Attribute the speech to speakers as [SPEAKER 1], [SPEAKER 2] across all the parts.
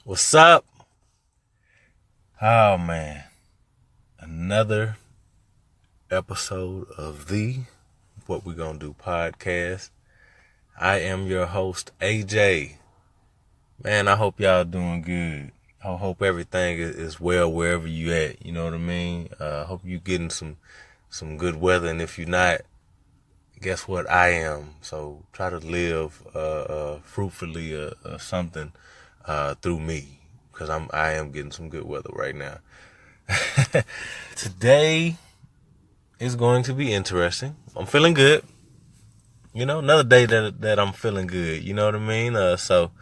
[SPEAKER 1] What's up? Oh man, another episode of the What We Gonna Do podcast. I am your host, AJ. Man, I hope y'all doing good. I hope everything is well wherever you at. You know what I mean? I hope you getting some good weather, and if you're not, guess what? I am. So try to live fruitfully something through me, because I am getting some good weather right now. Today is going to be interesting. I'm feeling good. Another day that I'm feeling good. You know what I mean? So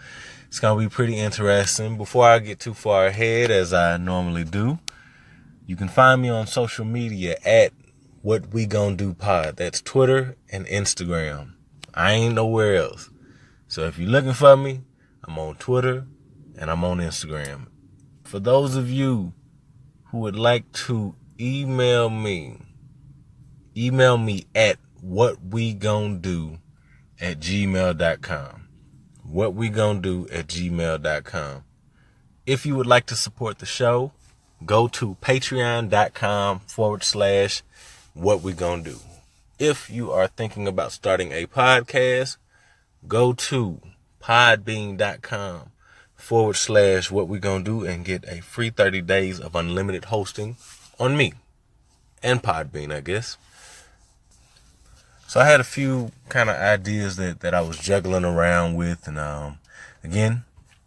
[SPEAKER 1] it's going to be pretty interesting. Before I get too far ahead, as I normally do, you can find me on social media at What We Gonna Do Pod. That's Twitter and Instagram. I ain't nowhere else. So if you're looking for me, I'm on Twitter and I'm on Instagram. For those of you who would like to email me at whatwegonado@gmail.com. Whatwegonado@gmail.com. If you would like to support the show, go to patreon.com/whatwegonado. If you are thinking about starting a podcast, go to podbean.com/whatwegonado and get a free 30 days of unlimited hosting on me and Podbean, I guess. So I had a few kind of ideas that I was juggling around with, and again,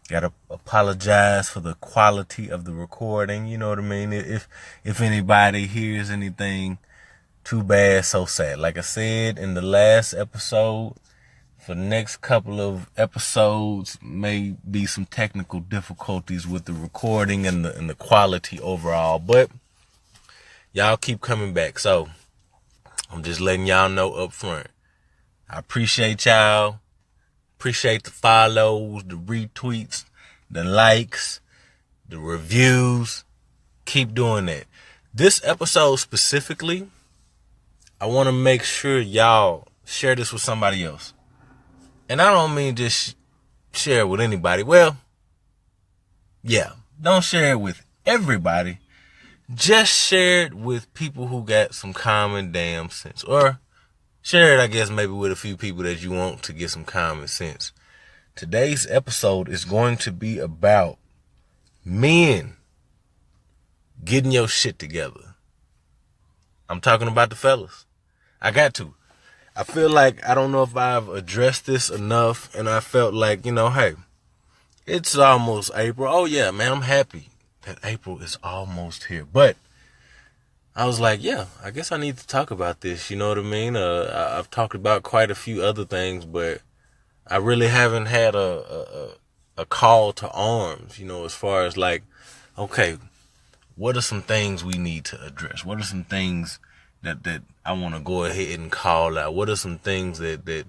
[SPEAKER 1] gotta apologize for the quality of the recording. You know what I mean? If anybody hears anything, too bad, so sad. Like I said in the last episode, for the next couple of episodes may be some technical difficulties with the recording and the quality overall, but y'all keep coming back. So I'm just letting y'all know up front. I appreciate y'all. Appreciate the follows, the retweets, the likes, the reviews. Keep doing that. This episode specifically, I want to make sure y'all share this with somebody else. And I don't mean just share it with anybody. Well, yeah, don't share it with everybody. Just share it with people who got some common damn sense. Or share it, I guess, maybe with a few people that you want to get some common sense. Today's episode is going to be about men getting your shit together. I'm talking about the fellas. I got to. I feel like I don't know if I've addressed this enough, and I felt like, hey, it's almost April. Oh yeah, man, I'm happy that April is almost here. But I was like, yeah, I guess I need to talk about this. You know what I mean? I've talked about quite a few other things, but I really haven't had a call to arms, as far as like, okay, what are some things we need to address? What are some things that I want to go ahead and call out? What are some things that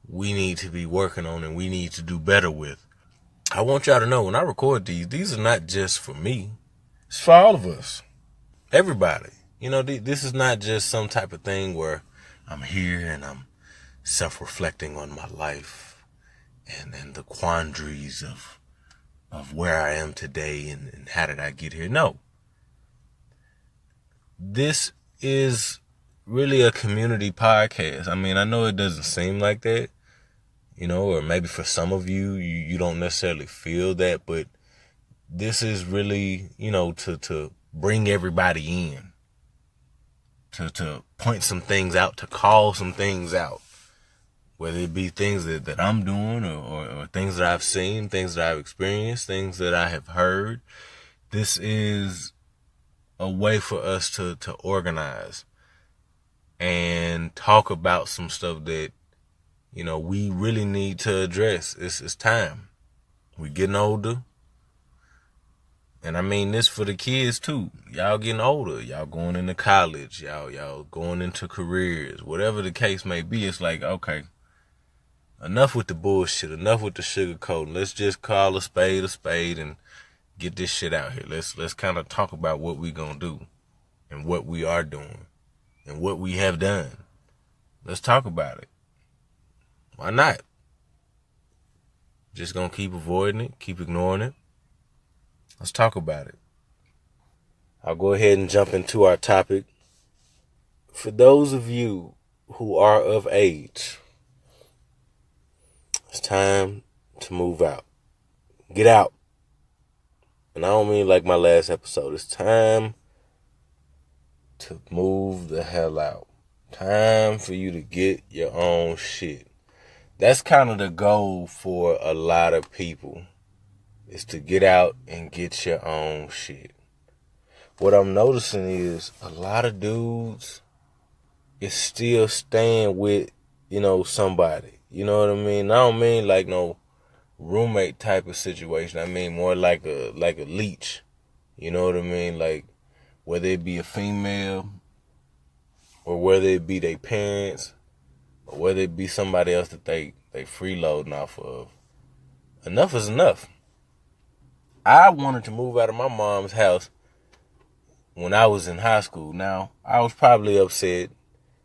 [SPEAKER 1] we need to be working on and we need to do better with? I want y'all to know, when I record these are not just for me. It's for all of us. Everybody. This is not just some type of thing where I'm here and I'm self-reflecting on my life and the quandaries of where I am today and how did I get here. No. This is really a community podcast. I mean, I know it doesn't seem like that, or maybe for some of you don't necessarily feel that, but this is really, to bring everybody in, to point some things out, to call some things out, whether it be things that I'm doing or things that I've seen, things that I've experienced, things that I have heard. This is a way for us to organize and talk about some stuff that, we really need to address. It's time. We're getting older. And I mean this for the kids too. Y'all getting older. Y'all going into college. Y'all going into careers. Whatever the case may be, it's like, okay, enough with the bullshit. Enough with the sugarcoating. Let's just call a spade and get this shit out here. Let's kind of talk about what we gonna do and what we are doing and what we have done. Let's talk about it. Why not? Just gonna keep avoiding it, keep ignoring it. Let's talk about it. I'll go ahead and jump into our topic. For those of you who are of age, it's time to move out. Get out. And I don't mean like my last episode. It's time to move the hell out. Time for you to get your own shit. That's kind of the goal for a lot of people, is to get out and get your own shit. What I'm noticing is a lot of dudes is still staying with, somebody. You know what I mean? I don't mean like no roommate type of situation. I mean more like a leech. You know what I mean? Like whether it be a female or whether it be their parents or whether it be somebody else that they freeloading off of. Enough is enough. I wanted to move out of my mom's house when I was in high school. Now, I was probably upset,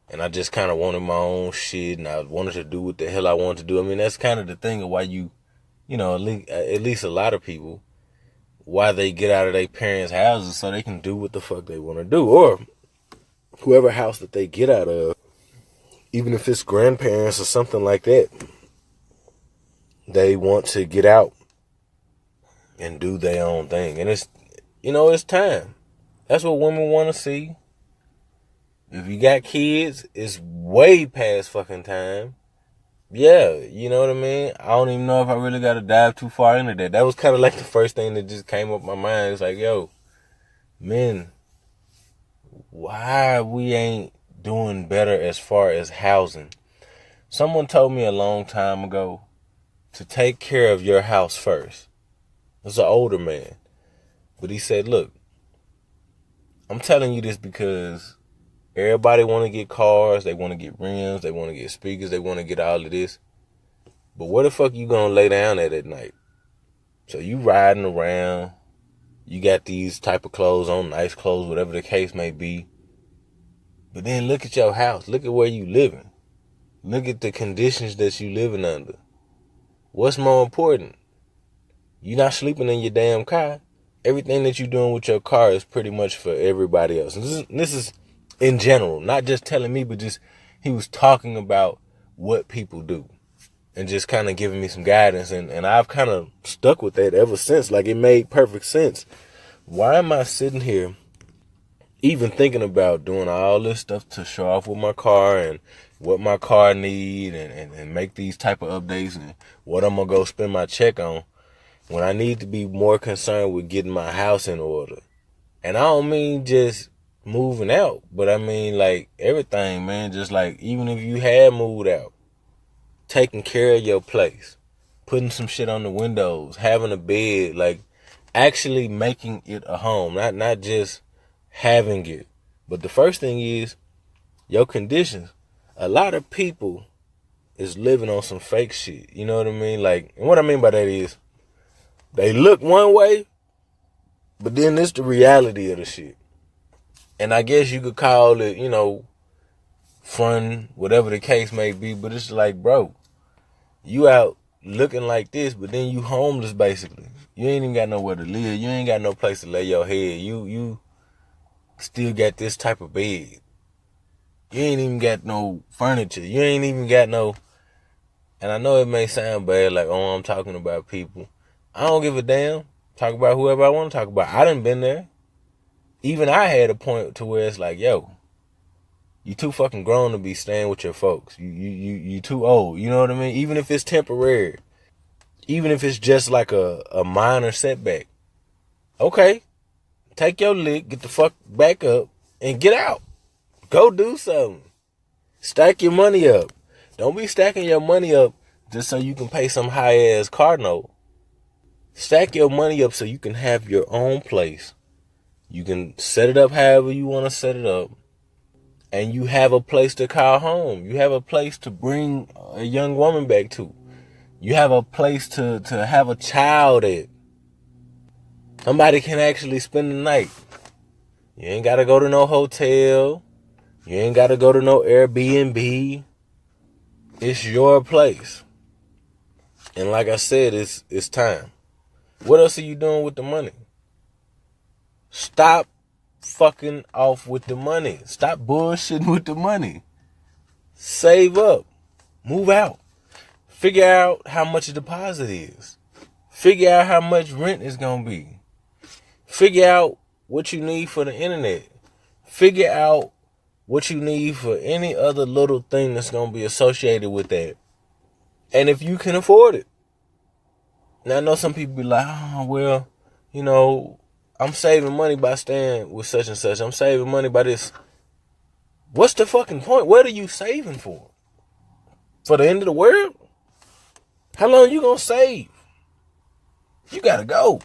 [SPEAKER 1] and I just kind of wanted my own shit, and I wanted to do what the hell I wanted to do. I mean, that's kind of the thing of why at least a lot of people, why they get out of their parents' houses so they can do what the fuck they want to do. Or whoever house that they get out of, even if it's grandparents or something like that, they want to get out and do their own thing. And it's time. That's what women want to see. If you got kids, it's way past fucking time. Yeah, you know what I mean? I don't even know if I really got to dive too far into that. That was kind of like the first thing that just came up my mind. It's like, yo, men, why we ain't doing better as far as housing? Someone told me a long time ago to take care of your house first. It's an older man. But he said, look, I'm telling you this because everybody want to get cars, they want to get rims, they want to get speakers, they want to get all of this. But where the fuck you gonna lay down at night? So you riding around, you got these type of clothes on, nice clothes, whatever the case may be. But then look at your house. Look at where you living. Look at the conditions that you living under. What's more important? You're not sleeping in your damn car. Everything that you're doing with your car is pretty much for everybody else. And this is in general, not just telling me, but just he was talking about what people do and just kind of giving me some guidance. And I've kind of stuck with that ever since. Like, it made perfect sense. Why am I sitting here even thinking about doing all this stuff to show off with my car and what my car need and make these type of updates and what I'm going to go spend my check on, when I need to be more concerned with getting my house in order? And I don't mean just moving out, but I mean like everything, man. Just like even if you had moved out, taking care of your place, putting some shit on the windows, having a bed, like actually making it a home, not just having it. But the first thing is your conditions. A lot of people is living on some fake shit. You know what I mean? Like, and what I mean by that is they look one way, but then it's the reality of the shit. And I guess you could call it, fun, whatever the case may be. But it's like, bro, you out looking like this, but then you homeless basically. You ain't even got nowhere to live. You ain't got no place to lay your head. You still got this type of bed. You ain't even got no furniture. You ain't even got no... And I know it may sound bad, like, oh, I'm talking about people. I don't give a damn. Talk about whoever I want to talk about. I done been there. Even I had a point to where it's like, yo, you too fucking grown to be staying with your folks. You too old. You know what I mean? Even if it's temporary. Even if it's just like a minor setback. Okay. Take your lick, get the fuck back up, and get out. Go do something. Stack your money up. Don't be stacking your money up just so you can pay some high-ass car note. Stack your money up so you can have your own place. You can set it up however you want to set it up. And you have a place to call home. You have a place to bring a young woman back to. You have a place to have a child at. Somebody can actually spend the night. You ain't got to go to no hotel. You ain't got to go to no Airbnb. It's your place. And like I said, it's time. What else are you doing with the money? Stop fucking off with the money. Stop bullshitting with the money. Save up. Move out. Figure out how much a deposit is. Figure out how much rent is going to be. Figure out what you need for the internet. Figure out what you need for any other little thing that's going to be associated with that. And if you can afford it. Now, I know some people be like, oh, well, you know, I'm saving money by staying with such and such. I'm saving money by this. What's the fucking point? What are you saving for? For the end of the world? How long you gonna save? You gotta go.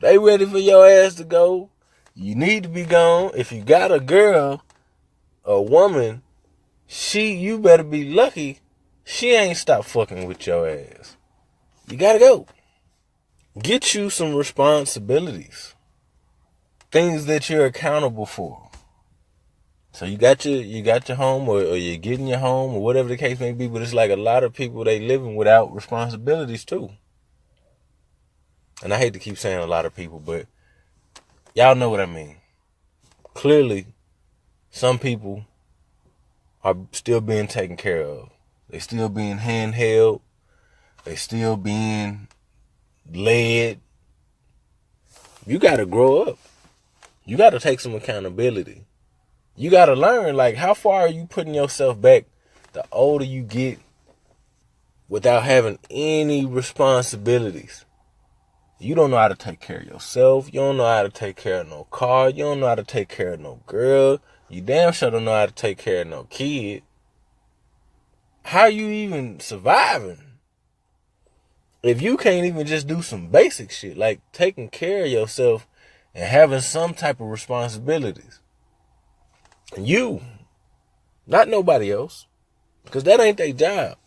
[SPEAKER 1] They ready for your ass to go. You need to be gone. If you got a girl, a woman, you better be lucky she ain't stopped fucking with your ass. You gotta go. Get you some responsibilities. Things that you're accountable for. So you got your home or you're getting your home or whatever the case may be, but it's like a lot of people, they living without responsibilities too. And I hate to keep saying a lot of people, but y'all know what I mean. Clearly, some people are still being taken care of. They still being handheld. They still being led. You got to grow up. You got to take some accountability. You got to learn, like, how far are you putting yourself back the older you get without having any responsibilities? You don't know how to take care of yourself. You don't know how to take care of no car. You don't know how to take care of no girl. You damn sure don't know how to take care of no kid. How you even surviving? If you can't even just do some basic shit, like taking care of yourself and having some type of responsibilities. You, not nobody else, because that ain't their job.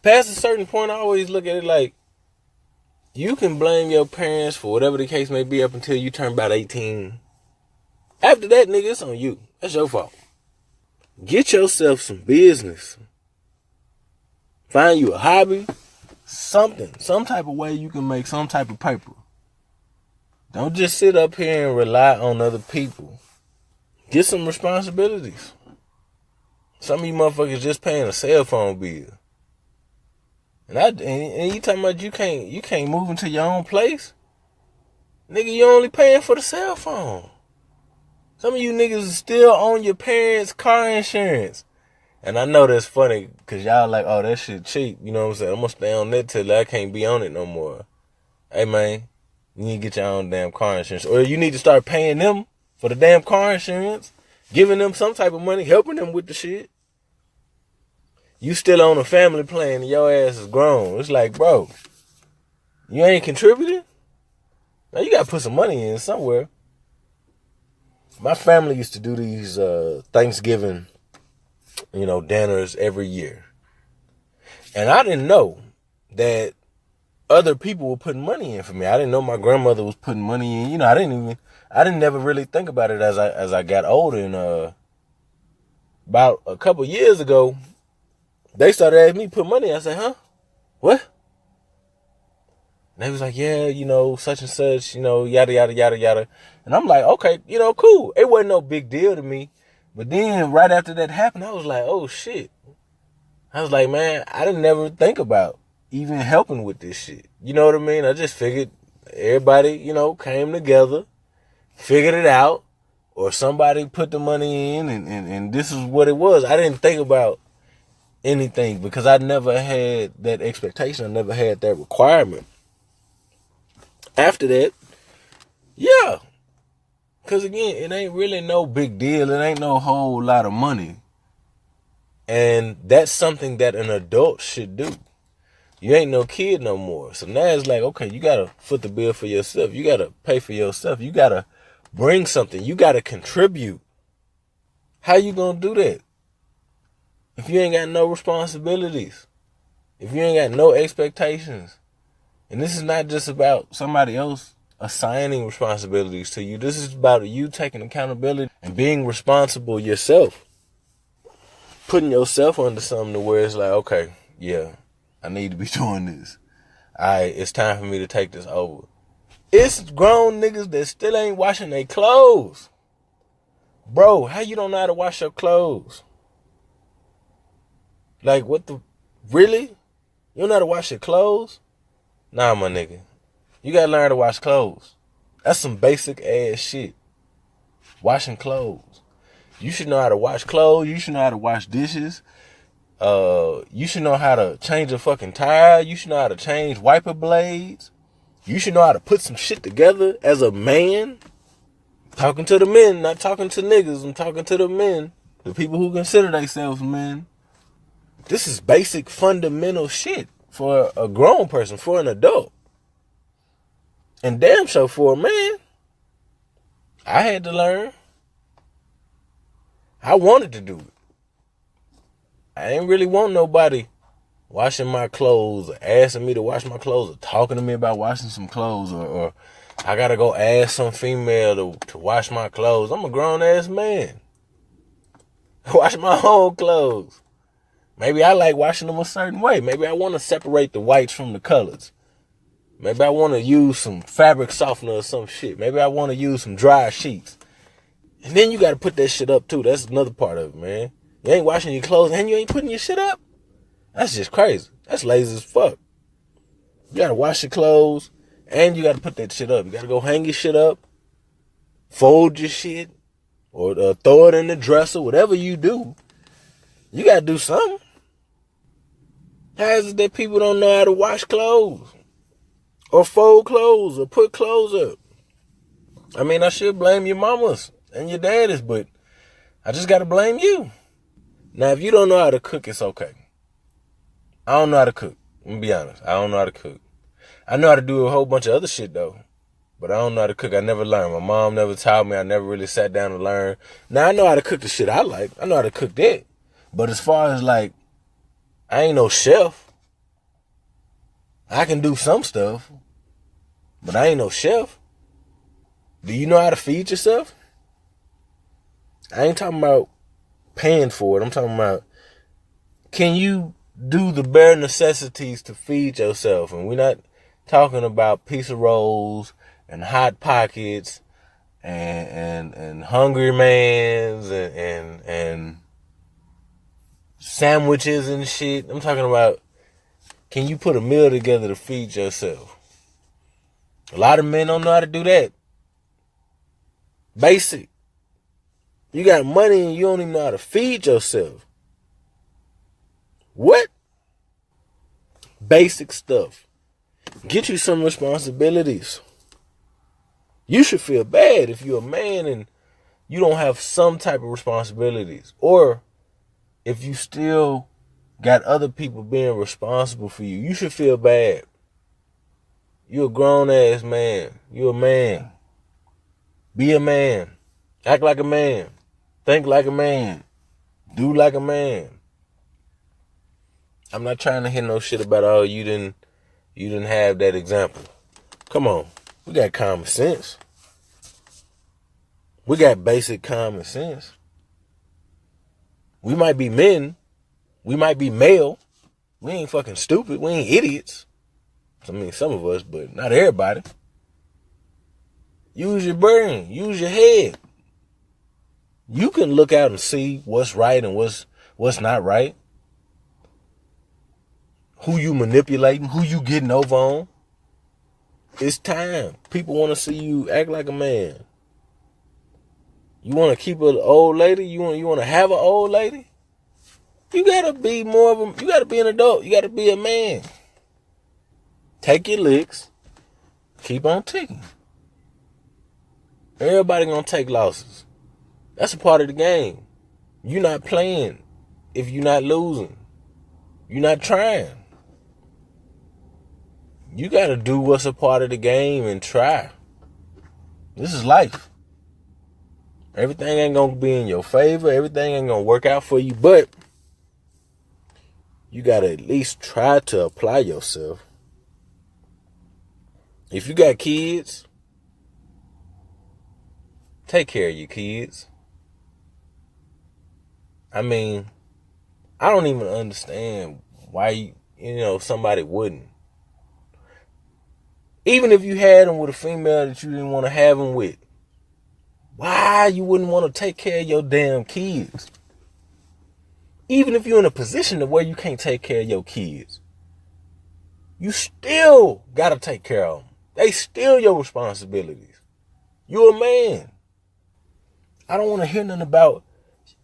[SPEAKER 1] Past a certain point, I always look at it like, you can blame your parents for whatever the case may be up until you turn about 18. After that, nigga, it's on you. That's your fault. Get yourself some business. Find you a hobby, something, some type of way you can make some type of paper. Don't just sit up here and rely on other people. Get some responsibilities. Some of you motherfuckers just paying a cell phone bill. And you talking about you can't move into your own place? Nigga, you only paying for the cell phone. Some of you niggas is still on your parents' car insurance. And I know that's funny, because y'all like, oh, that shit cheap. You know what I'm saying? I'm going to stay on that till I can't be on it no more. Hey, man, you need to get your own damn car insurance. Or you need to start paying them for the damn car insurance. Giving them some type of money, helping them with the shit. You still on a family plan and your ass is grown. It's like, bro, you ain't contributing? Now you got to put some money in somewhere. My family used to do these Thanksgiving, dinners every year. And I didn't know that other people were putting money in for me. I didn't know my grandmother was putting money in. I didn't never really think about it as I got older. And about a couple years ago, they started asking me to put money. I said, huh? What? And they was like, yeah, such and such, yada, yada, yada, yada. And I'm like, okay, cool. It wasn't no big deal to me. But then right after that happened, I was like, oh, shit. I was like, man, I didn't never think about even helping with this shit. You know what I mean? I just figured everybody, came together, figured it out, or somebody put the money in, and this is what it was. I didn't think about anything because I never had that expectation. I never had that requirement. After that, yeah. Because again, it ain't really no big deal. It ain't no whole lot of money. And that's something that an adult should do. You ain't no kid no more. So now it's like, okay, you got to foot the bill for yourself. You got to pay for yourself. You got to bring something. You got to contribute. How you going to do that? If you ain't got no responsibilities. If you ain't got no expectations. And this is not just about somebody else assigning responsibilities to you. This is about you taking accountability and being responsible yourself. Putting yourself under something to where it's like, okay, yeah, I need to be doing this. Alright, it's time for me to take this over. It's grown niggas that still ain't washing their clothes. Bro, how you don't know how to wash your clothes? Like, what the... Really? You don't know how to wash your clothes? Nah, my nigga. You gotta learn how to wash clothes. That's some basic ass shit. Washing clothes. You should know how to wash clothes. You should know how to wash dishes. You should know how to change a fucking tire. You should know how to change wiper blades. You should know how to put some shit together as a man. Talking to the men, not talking to niggas. I'm talking to the men. The people who consider themselves men. This is basic fundamental shit for a grown person, for an adult. And damn sure for a man. I had to learn. I wanted to do it. I ain't really want nobody washing my clothes or asking me to wash my clothes or talking to me about washing some clothes or I gotta go ask some female to wash my clothes. I'm a grown ass man. Wash my own clothes. Maybe I like washing them a certain way. Maybe I want to separate the whites from the colors. Maybe I want to use some fabric softener or some shit. Maybe I want to use some dry sheets. And then you got to put that shit up too. That's another part of it, man. You ain't washing your clothes and you ain't putting your shit up. That's just crazy. That's lazy as fuck. You got to wash your clothes and you got to put that shit up. You got to go hang your shit up, fold your shit, or throw it in the dresser, whatever you do. You got to do something. How is it that people don't know how to wash clothes or fold clothes or put clothes up? I mean, I should blame your mamas and your daddies, but I just got to blame you. Now, if you don't know how to cook, it's okay. I don't know how to cook. I'm going to be honest. I don't know how to cook. I know how to do a whole bunch of other shit, though. But I don't know how to cook. I never learned. My mom never taught me. I never really sat down to learn. Now, I know how to cook the shit I like. I know how to cook that. But as far as, like, I ain't no chef. I can do some stuff. But I ain't no chef. Do you know how to feed yourself? I ain't talking about paying for it. I'm talking about, can you do the bare necessities to feed yourself? And we're not talking about pizza rolls and Hot Pockets and Hungry Man's and sandwiches and shit. I'm talking about, can you put a meal together to feed yourself? A lot of men don't know how to do that. Basic. You got money and you don't even know how to feed yourself. What? Basic stuff. Get you some responsibilities. You should feel bad if you're a man and you don't have some type of responsibilities. Or if you still got other people being responsible for you. You should feel bad. You're a grown ass man. You're a man. Be a man. Act like a man. Think like a man. Do like a man. I'm not trying to hear no shit about, oh, you didn't have that example. Come on. We got common sense. We got basic common sense. We might be men. We might be male. We ain't fucking stupid. We ain't idiots. I mean, some of us, but not everybody. Use your brain. Use your head. You can look out and see what's right and what's not right. Who you manipulating, who you getting over on. It's time. People want to see you act like a man. You want to keep an old lady? You want to have an old lady? You got to be more of a, you got to be an adult. You got to be a man. Take your licks. Keep on ticking. Everybody gonna take losses. That's a part of the game. You're not playing if you're not losing. You're not trying. You gotta do what's a part of the game and try. This is life. Everything ain't gonna be in your favor. Everything ain't gonna work out for you, but you gotta at least try to apply yourself. If you got kids, take care of your kids. I mean, I don't even understand why somebody wouldn't. Even if you had them with a female that you didn't want to have them with, why you wouldn't want to take care of your damn kids? Even if you're in a position to where you can't take care of your kids, you still got to take care of them. They still your responsibilities. You're a man. I don't want to hear nothing about,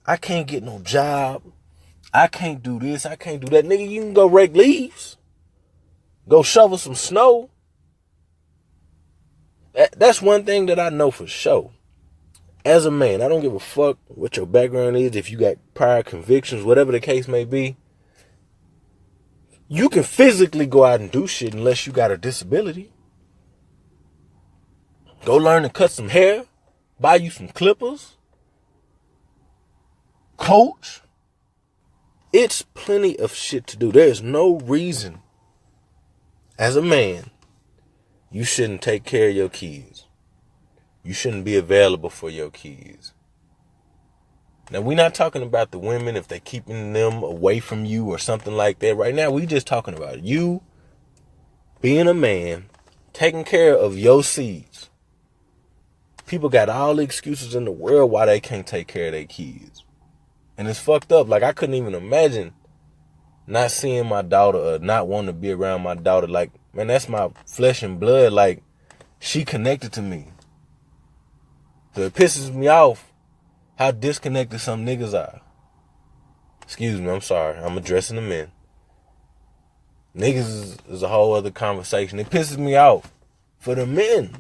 [SPEAKER 1] I can't get no job. I can't do this. I can't do that. Nigga, you can go rake leaves. Go shovel some snow. That's one thing that I know for sure. As a man, I don't give a fuck what your background is, if you got prior convictions, whatever the case may be. You can physically go out and do shit unless you got a disability. Go learn to cut some hair, buy you some clippers, coach. It's plenty of shit to do. There's no reason, as a man, you shouldn't take care of your kids. You shouldn't be available for your kids. Now, we're not talking about the women, if they're keeping them away from you or something like that. Right now, we just talking about you being a man, taking care of your seeds. People got all the excuses in the world why they can't take care of their kids. And it's fucked up. Like, I couldn't even imagine not seeing my daughter or not wanting to be around my daughter. Like, man, that's my flesh and blood. Like, she connected to me. So it pisses me off how disconnected some niggas are. Excuse me, I'm sorry. I'm addressing the men. Niggas is a whole other conversation. It pisses me off for the men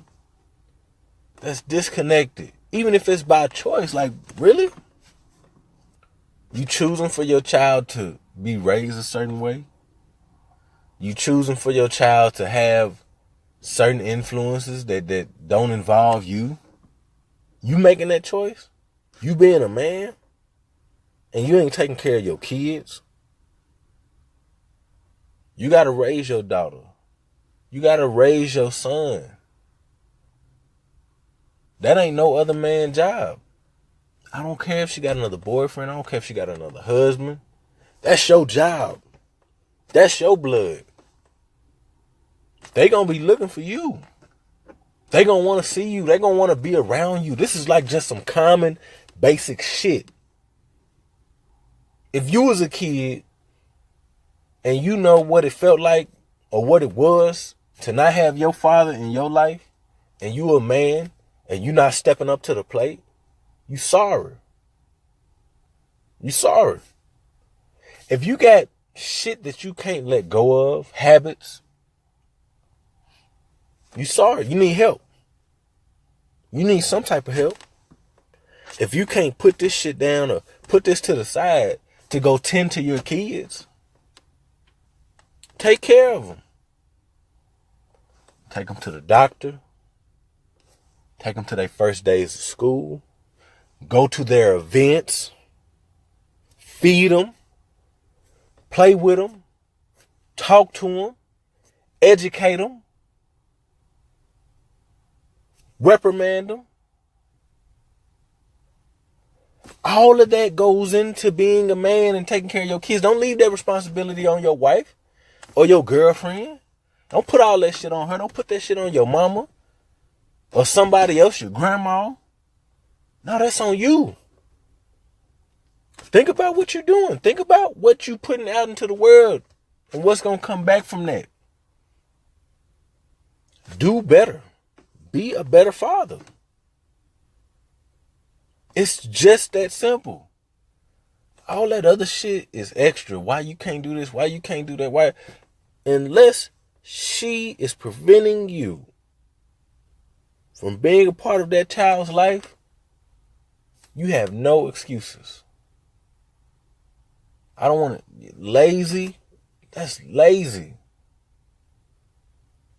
[SPEAKER 1] that's disconnected. Even if it's by choice. Like, really? You choosing for your child to be raised a certain way? You choosing for your child to have certain influences that don't involve you? You making that choice? You being a man? And you ain't taking care of your kids? You got to raise your daughter. You got to raise your son. That ain't no other man's job. I don't care if she got another boyfriend. I don't care if she got another husband. That's your job. That's your blood. They gonna be looking for you. They gonna want to see you. They gonna want to be around you. This is like just some common, basic shit. If you was a kid and you know what it felt like or what it was to not have your father in your life, and you a man and you not stepping up to the plate, you sorry. You sorry. If you got shit that you can't let go of, habits, you sorry. You need help. You need some type of help. If you can't put this shit down or put this to the side to go tend to your kids, take care of them. Take them to the doctor. Take them to their first days of school. Go to their events. Feed them. Play with them. Talk to them. Educate them. Reprimand them. All of that goes into being a man and taking care of your kids. Don't leave that responsibility on your wife or your girlfriend. Don't put all that shit on her. Don't put that shit on your mama or somebody else, your grandma. No, that's on you. Think about what you're doing. Think about what you're putting out into the world and what's going to come back from that. Do better. Be a better father. It's just that simple. All that other shit is extra. Why you can't do this? Why you can't do that? Why? Unless she is preventing you from being a part of that child's life, you have no excuses. I don't want to. Lazy? That's lazy.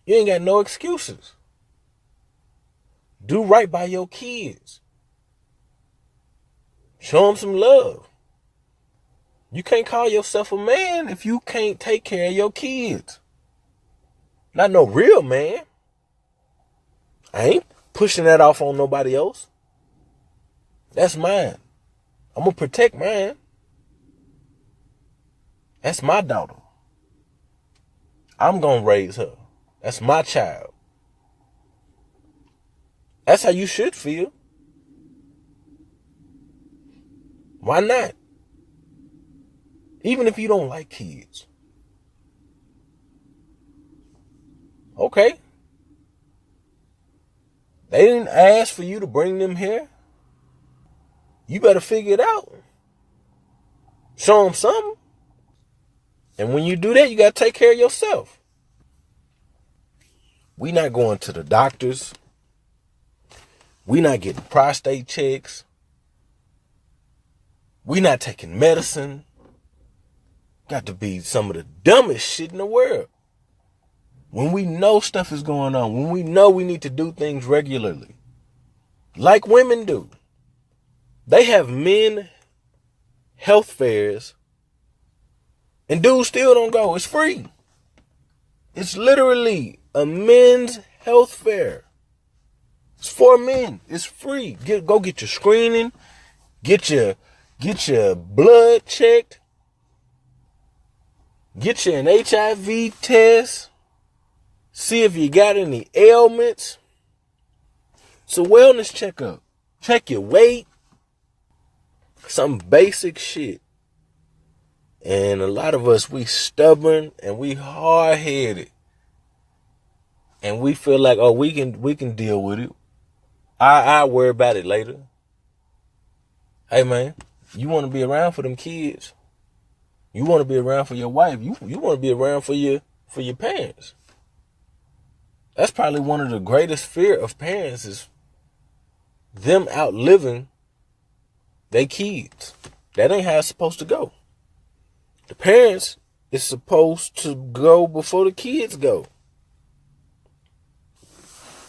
[SPEAKER 1] You ain't got no excuses. Do right by your kids. Show them some love. You can't call yourself a man if you can't take care of your kids. Not no real man. I ain't pushing that off on nobody else. That's mine. I'm going to protect mine. That's my daughter. I'm going to raise her. That's my child. That's how you should feel. Why not? Even if you don't like kids. Okay. They didn't ask for you to bring them here. You better figure it out. Show them something. And when you do that, you got to take care of yourself. We not going to the doctors. We not getting prostate checks. We not taking medicine. Got to be some of the dumbest shit in the world. When we know stuff is going on, when we know we need to do things regularly, like women do. They have men health fairs, and dudes still don't go. It's free. It's literally a men's health fair. It's for men. It's free. Go get your screening. Get your blood checked. Get you an HIV test. See if you got any ailments. It's a wellness checkup. Check your weight. Some basic shit. And a lot of us, we stubborn and we hard-headed. And we feel like, oh, we can deal with it. I'll worry about it later. Hey, man, you want to be around for them kids. You want to be around for your wife. You want to be around for your parents. That's probably one of the greatest fear of parents is them outliving their kids. That ain't how it's supposed to go. The parents is supposed to go before the kids go.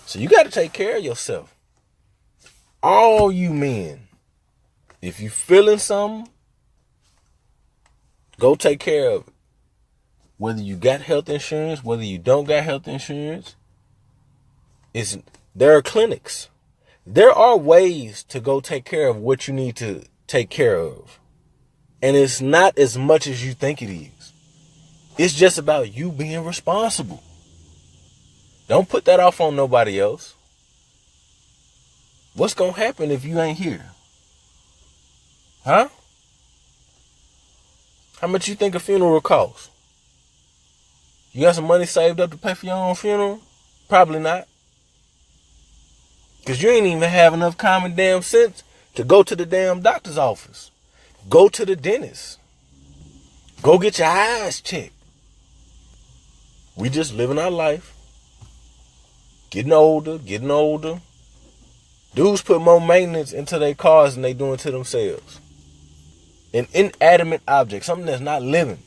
[SPEAKER 1] So you got to take care of yourself. All you men, if you feeling something, go take care of it. Whether you got health insurance, whether you don't got health insurance, there are clinics. There are ways to go take care of what you need to take care of. And it's not as much as you think it is. It's just about you being responsible. Don't put that off on nobody else. What's going to happen if you ain't here? Huh? How much you think a funeral costs? You got some money saved up to pay for your own funeral? Probably not. Because you ain't even have enough common damn sense to go to the damn doctor's office. Go to the dentist. Go get your eyes checked. We just living our life. Getting older. Dudes put more maintenance into their cars than they doing to themselves. An inanimate object, something that's not living.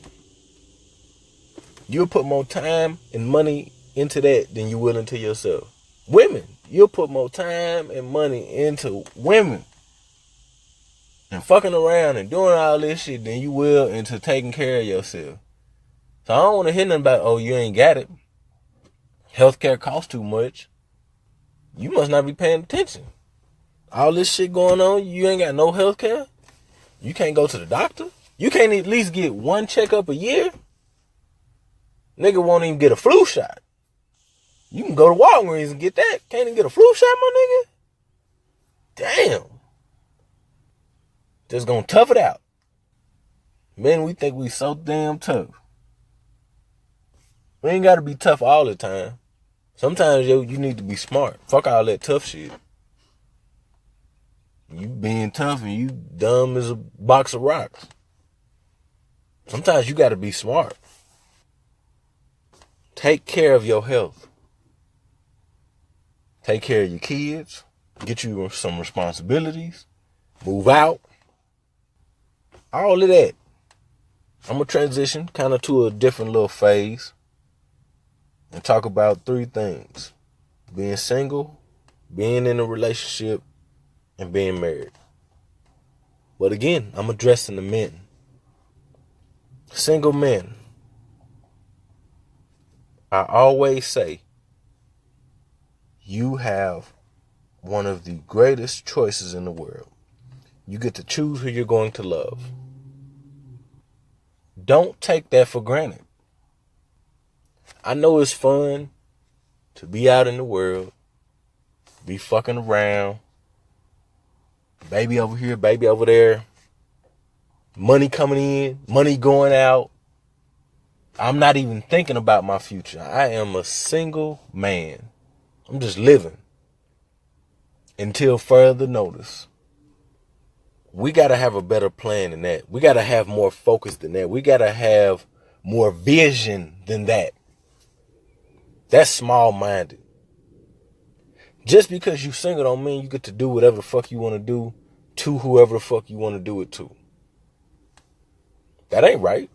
[SPEAKER 1] You'll put more time and money into that than you will into yourself. Women, you'll put more time and money into women and fucking around and doing all this shit than you will into taking care of yourself. So I don't want to hear nothing about, oh, you ain't got it. Healthcare costs too much. You must not be paying attention. All this shit going on, you ain't got no healthcare. You can't go to the doctor. You can't at least get one checkup a year. Nigga won't even get a flu shot. You can go to Walgreens and get that. Can't even get a flu shot, my nigga? Damn. Just gonna tough it out. Men, we think we so damn tough. We ain't gotta be tough all the time. Sometimes, you need to be smart. Fuck all that tough shit. You being tough and you dumb as a box of rocks. Sometimes you gotta be smart. Take care of your health. Take care of your kids. Get you some responsibilities. Move out. All of that. I'm going to transition kind of to a different little phase and talk about 3 things. Being single, being in a relationship, and being married. But again, I'm addressing the men. Single men. I always say, you have one of the greatest choices in the world. You get to choose who you're going to love. Don't take that for granted. I know it's fun to be out in the world, be fucking around, baby over here, baby over there, money coming in, money going out. I'm not even thinking about my future. I am a single man. I'm just living until further notice. We got to have a better plan than that. We got to have more focus than that. We got to have more vision than that. That's small-minded. Just because you single don't mean you get to do whatever the fuck you want to do to whoever the fuck you want to do it to. That ain't right.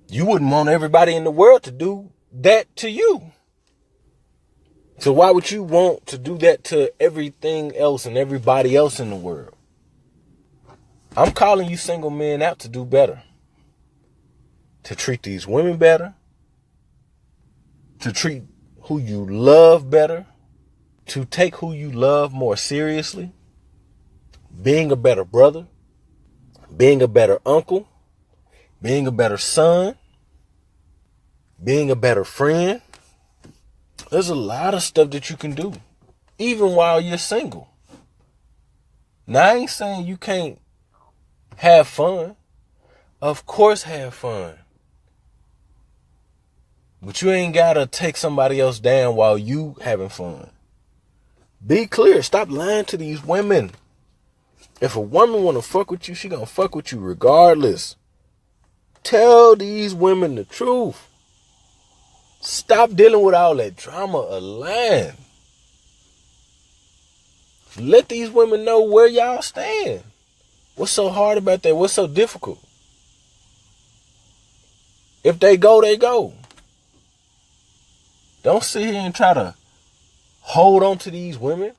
[SPEAKER 1] You wouldn't want everybody in the world to do that to you. So why would you want to do that to everything else and everybody else in the world? I'm calling you single men out to do better. To treat these women better. To treat who you love better. To take who you love more seriously. Being a better brother. Being a better uncle. Being a better son. Being a better friend. There's a lot of stuff that you can do, even while you're single. Now, I ain't saying you can't have fun. Of course, have fun. But you ain't got to take somebody else down while you having fun. Be clear. Stop lying to these women. If a woman want to fuck with you, she going to fuck with you regardless. Tell these women the truth. Stop dealing with all that drama of lying. Let these women know where y'all stand. What's so hard about that? What's so difficult? If they go, they go. Don't sit here and try to hold on to these women.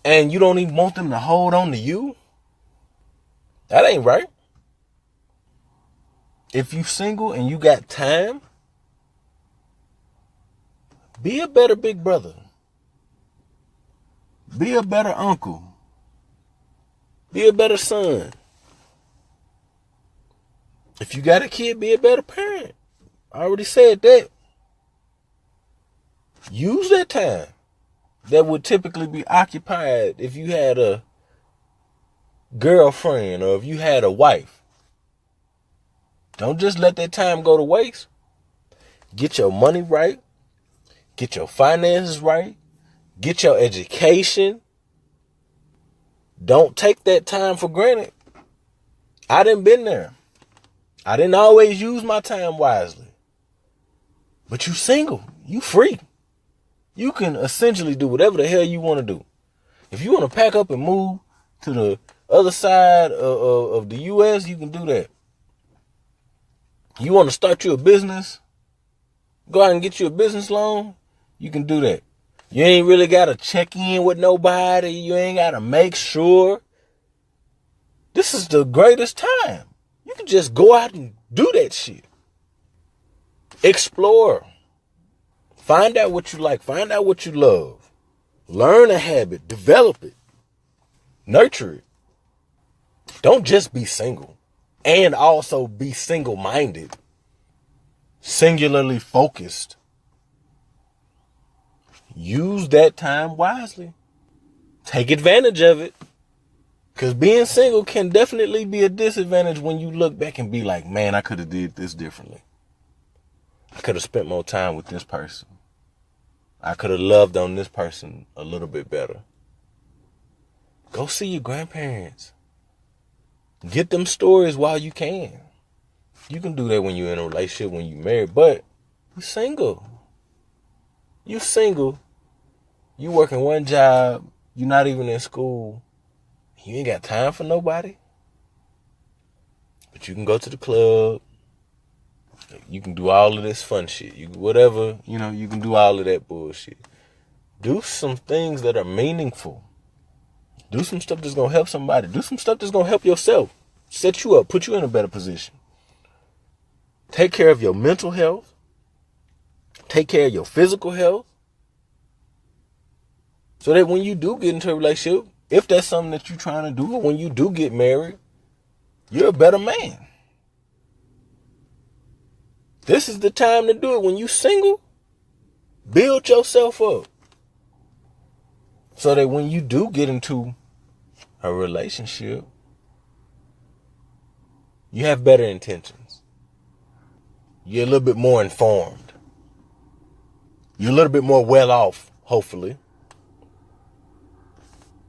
[SPEAKER 1] And you don't even want them to hold on to you. That ain't right. If you single and you got time, be a better big brother. Be a better uncle. Be a better son. If you got a kid, be a better parent. I already said that. Use that time that would typically be occupied if you had a girlfriend or if you had a wife. Don't just let that time go to waste. Get your money right. Get your finances right. Get your education. Don't take that time for granted. I done been there. I didn't always use my time wisely. But you single. You free. You can essentially do whatever the hell you want to do. If you want to pack up and move to the other side of the U.S., you can do that. You want to start you a business? Go out and get you a business loan? You can do that. You ain't really got to check in with nobody. You ain't got to make sure. This is the greatest time. You can just go out and do that shit. Explore. Find out what you like. Find out what you love. Learn a habit. Develop it. Nurture it. Don't just be single. And also be single-minded. Singularly focused. Use that time wisely. Take advantage of it. Because being single can definitely be a disadvantage when you look back and be like, man, I could have did this differently. I could have spent more time with this person. I could have loved on this person a little bit better. Go see your grandparents. Get them stories while you can. You can do that when you're in a relationship, when you're married, but you're single. You single. You working one job. You're not even in school. You ain't got time for nobody. But you can go to the club. You can do all of this fun shit. You whatever, you can do all of that bullshit. Do some things that are meaningful. Do some stuff that's going to help somebody. Do some stuff that's going to help yourself. Set you up. Put you in a better position. Take care of your mental health. Take care of your physical health. So that when you do get into a relationship, if that's something that you're trying to do, or when you do get married, you're a better man. This is the time to do it. When you single, build yourself up. So that when you do get into a relationship, you have better intentions. You're a little bit more informed. You're a little bit more well off, hopefully.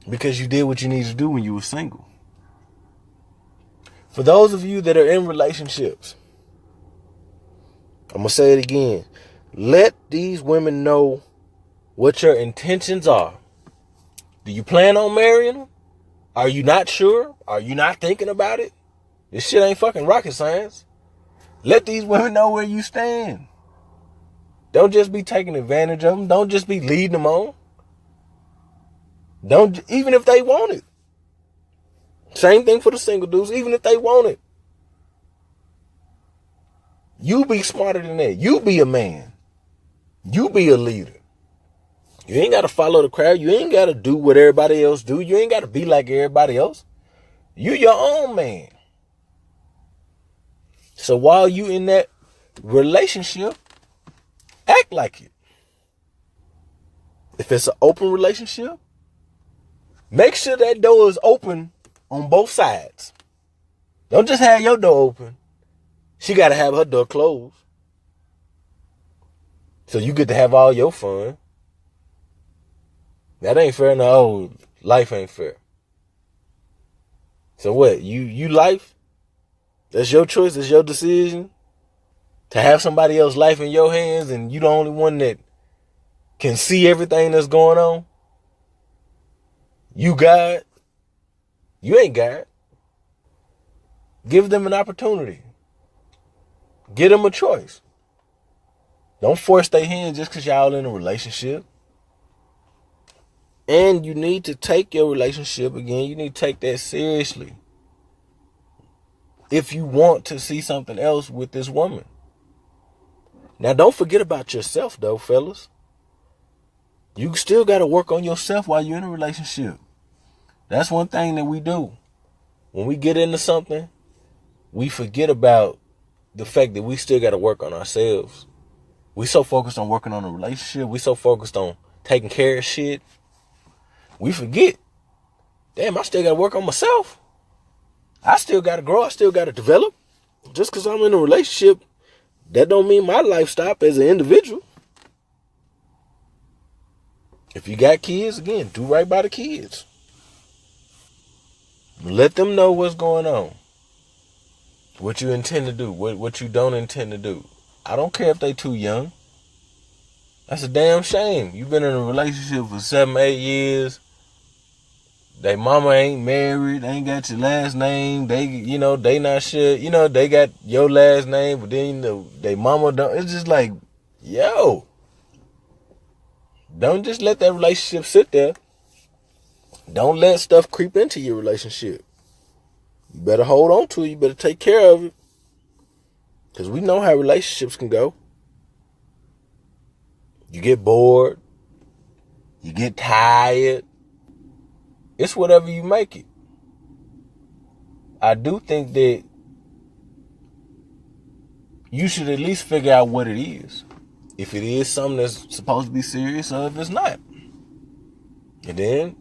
[SPEAKER 1] Because you did what you needed to do when you were single. For those of you that are in relationships, I'm going to say it again. Let these women know what your intentions are. Do you plan on marrying them? Are you not sure? Are you not thinking about it? This shit ain't fucking rocket science. Let these women know where you stand. Don't just be taking advantage of them. Don't just be leading them on. Don't, even if they want it. Same thing for the single dudes, even if they want it. You be smarter than that. You be a man. You be a leader. You ain't got to follow the crowd. You ain't got to do what everybody else do. You ain't got to be like everybody else. You your own man. So while you in that relationship, act like it. If it's an open relationship, make sure that door is open on both sides. Don't just have your door open. She got to have her door closed. So you get to have all your fun. That ain't fair. No, life ain't fair. So what? You life? That's your choice. That's your decision. To have somebody else's life in your hands and you the only one that can see everything that's going on. You God. You ain't God. Give them an opportunity. Give them a choice. Don't force their hand just because y'all in a relationship. And you need to take your relationship, again, you need to take that seriously. If you want to see something else with this woman. Now, don't forget about yourself, though, fellas. You still got to work on yourself while you're in a relationship. That's one thing that we do. When we get into something, we forget about the fact that we still got to work on ourselves. We so focused on working on a relationship. We so focused on taking care of shit. We forget. Damn, I still got to work on myself. I still got to grow. I still got to develop. Just because I'm in a relationship, that don't mean my life stop as an individual. If you got kids, again, do right by the kids. Let them know what's going on. What you intend to do. What you don't intend to do. I don't care if they too young. That's a damn shame. You've been in a relationship for 7, 8 years. They mama ain't married. They ain't got your last name. They not sure. They got your last name, but then, they mama don't. It's just like, yo. Don't just let that relationship sit there. Don't let stuff creep into your relationship. You better hold on to it. You better take care of it. Because we know how relationships can go. You get bored. You get tired. It's whatever you make it. I do think that you should at least figure out what it is. If it is something that's supposed to be serious or if it's not. And then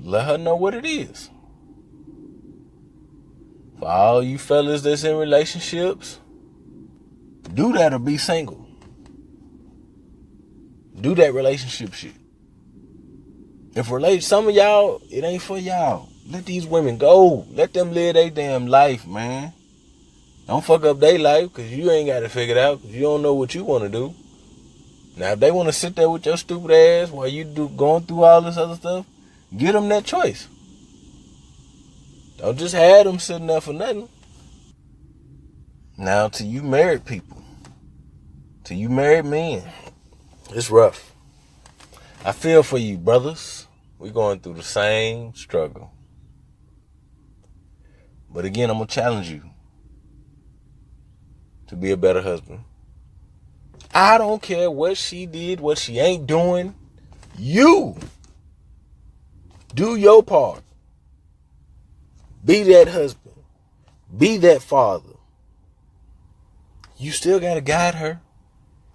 [SPEAKER 1] let her know what it is. For all you fellas that's in relationships, do that or be single. Do that relationship shit. If some of y'all, it ain't for y'all. Let these women go. Let them live their damn life, man. Don't fuck up their life because you ain't got to figure it out because you don't know what you want to do. Now, if they want to sit there with your stupid ass while you going through all this other stuff, give them that choice. Don't just have them sitting there for nothing. Now, to you married people, to you married men, it's rough. I feel for you, brothers. We're going through the same struggle. But again, I'm going to challenge you to be a better husband. I don't care what she did, what she ain't doing. You do your part. Be that husband. Be that father. you still got to guide her.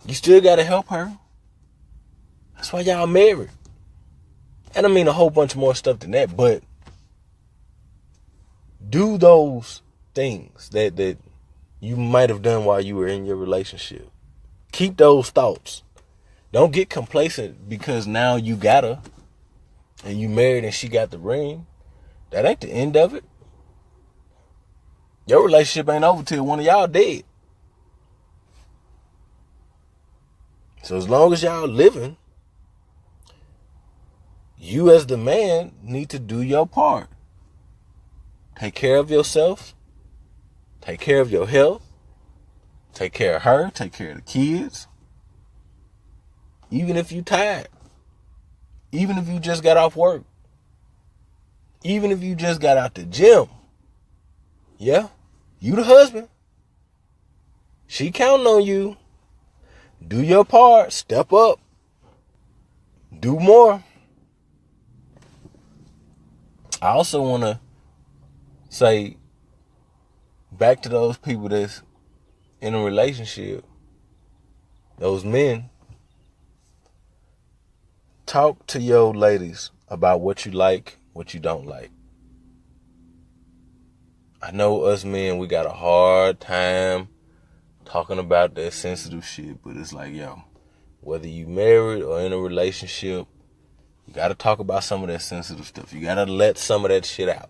[SPEAKER 1] You still got to help her. That's why y'all married. And I mean a whole bunch more stuff than that, but do those things that you might have done while you were in your relationship. Keep those thoughts. Don't get complacent because now you got her and you married and she got the ring. That ain't the end of it. Your relationship ain't over till one of y'all dead. So as long as y'all living, you as the man need to do your part. Take care of yourself. Take care of your health. Take care of her. Take care of the kids. Even if you tired. Even if you just got off work. Even if you just got out the gym. Yeah, you the husband. She counting on you. Do your part. Step up. Do more. I also want to say back to those people that's in a relationship, those men, talk to your ladies about what you like, what you don't like. I know us men, we got a hard time talking about that sensitive shit, but it's like, yo, whether you married or in a relationship, you got to talk about some of that sensitive stuff. You got to let some of that shit out.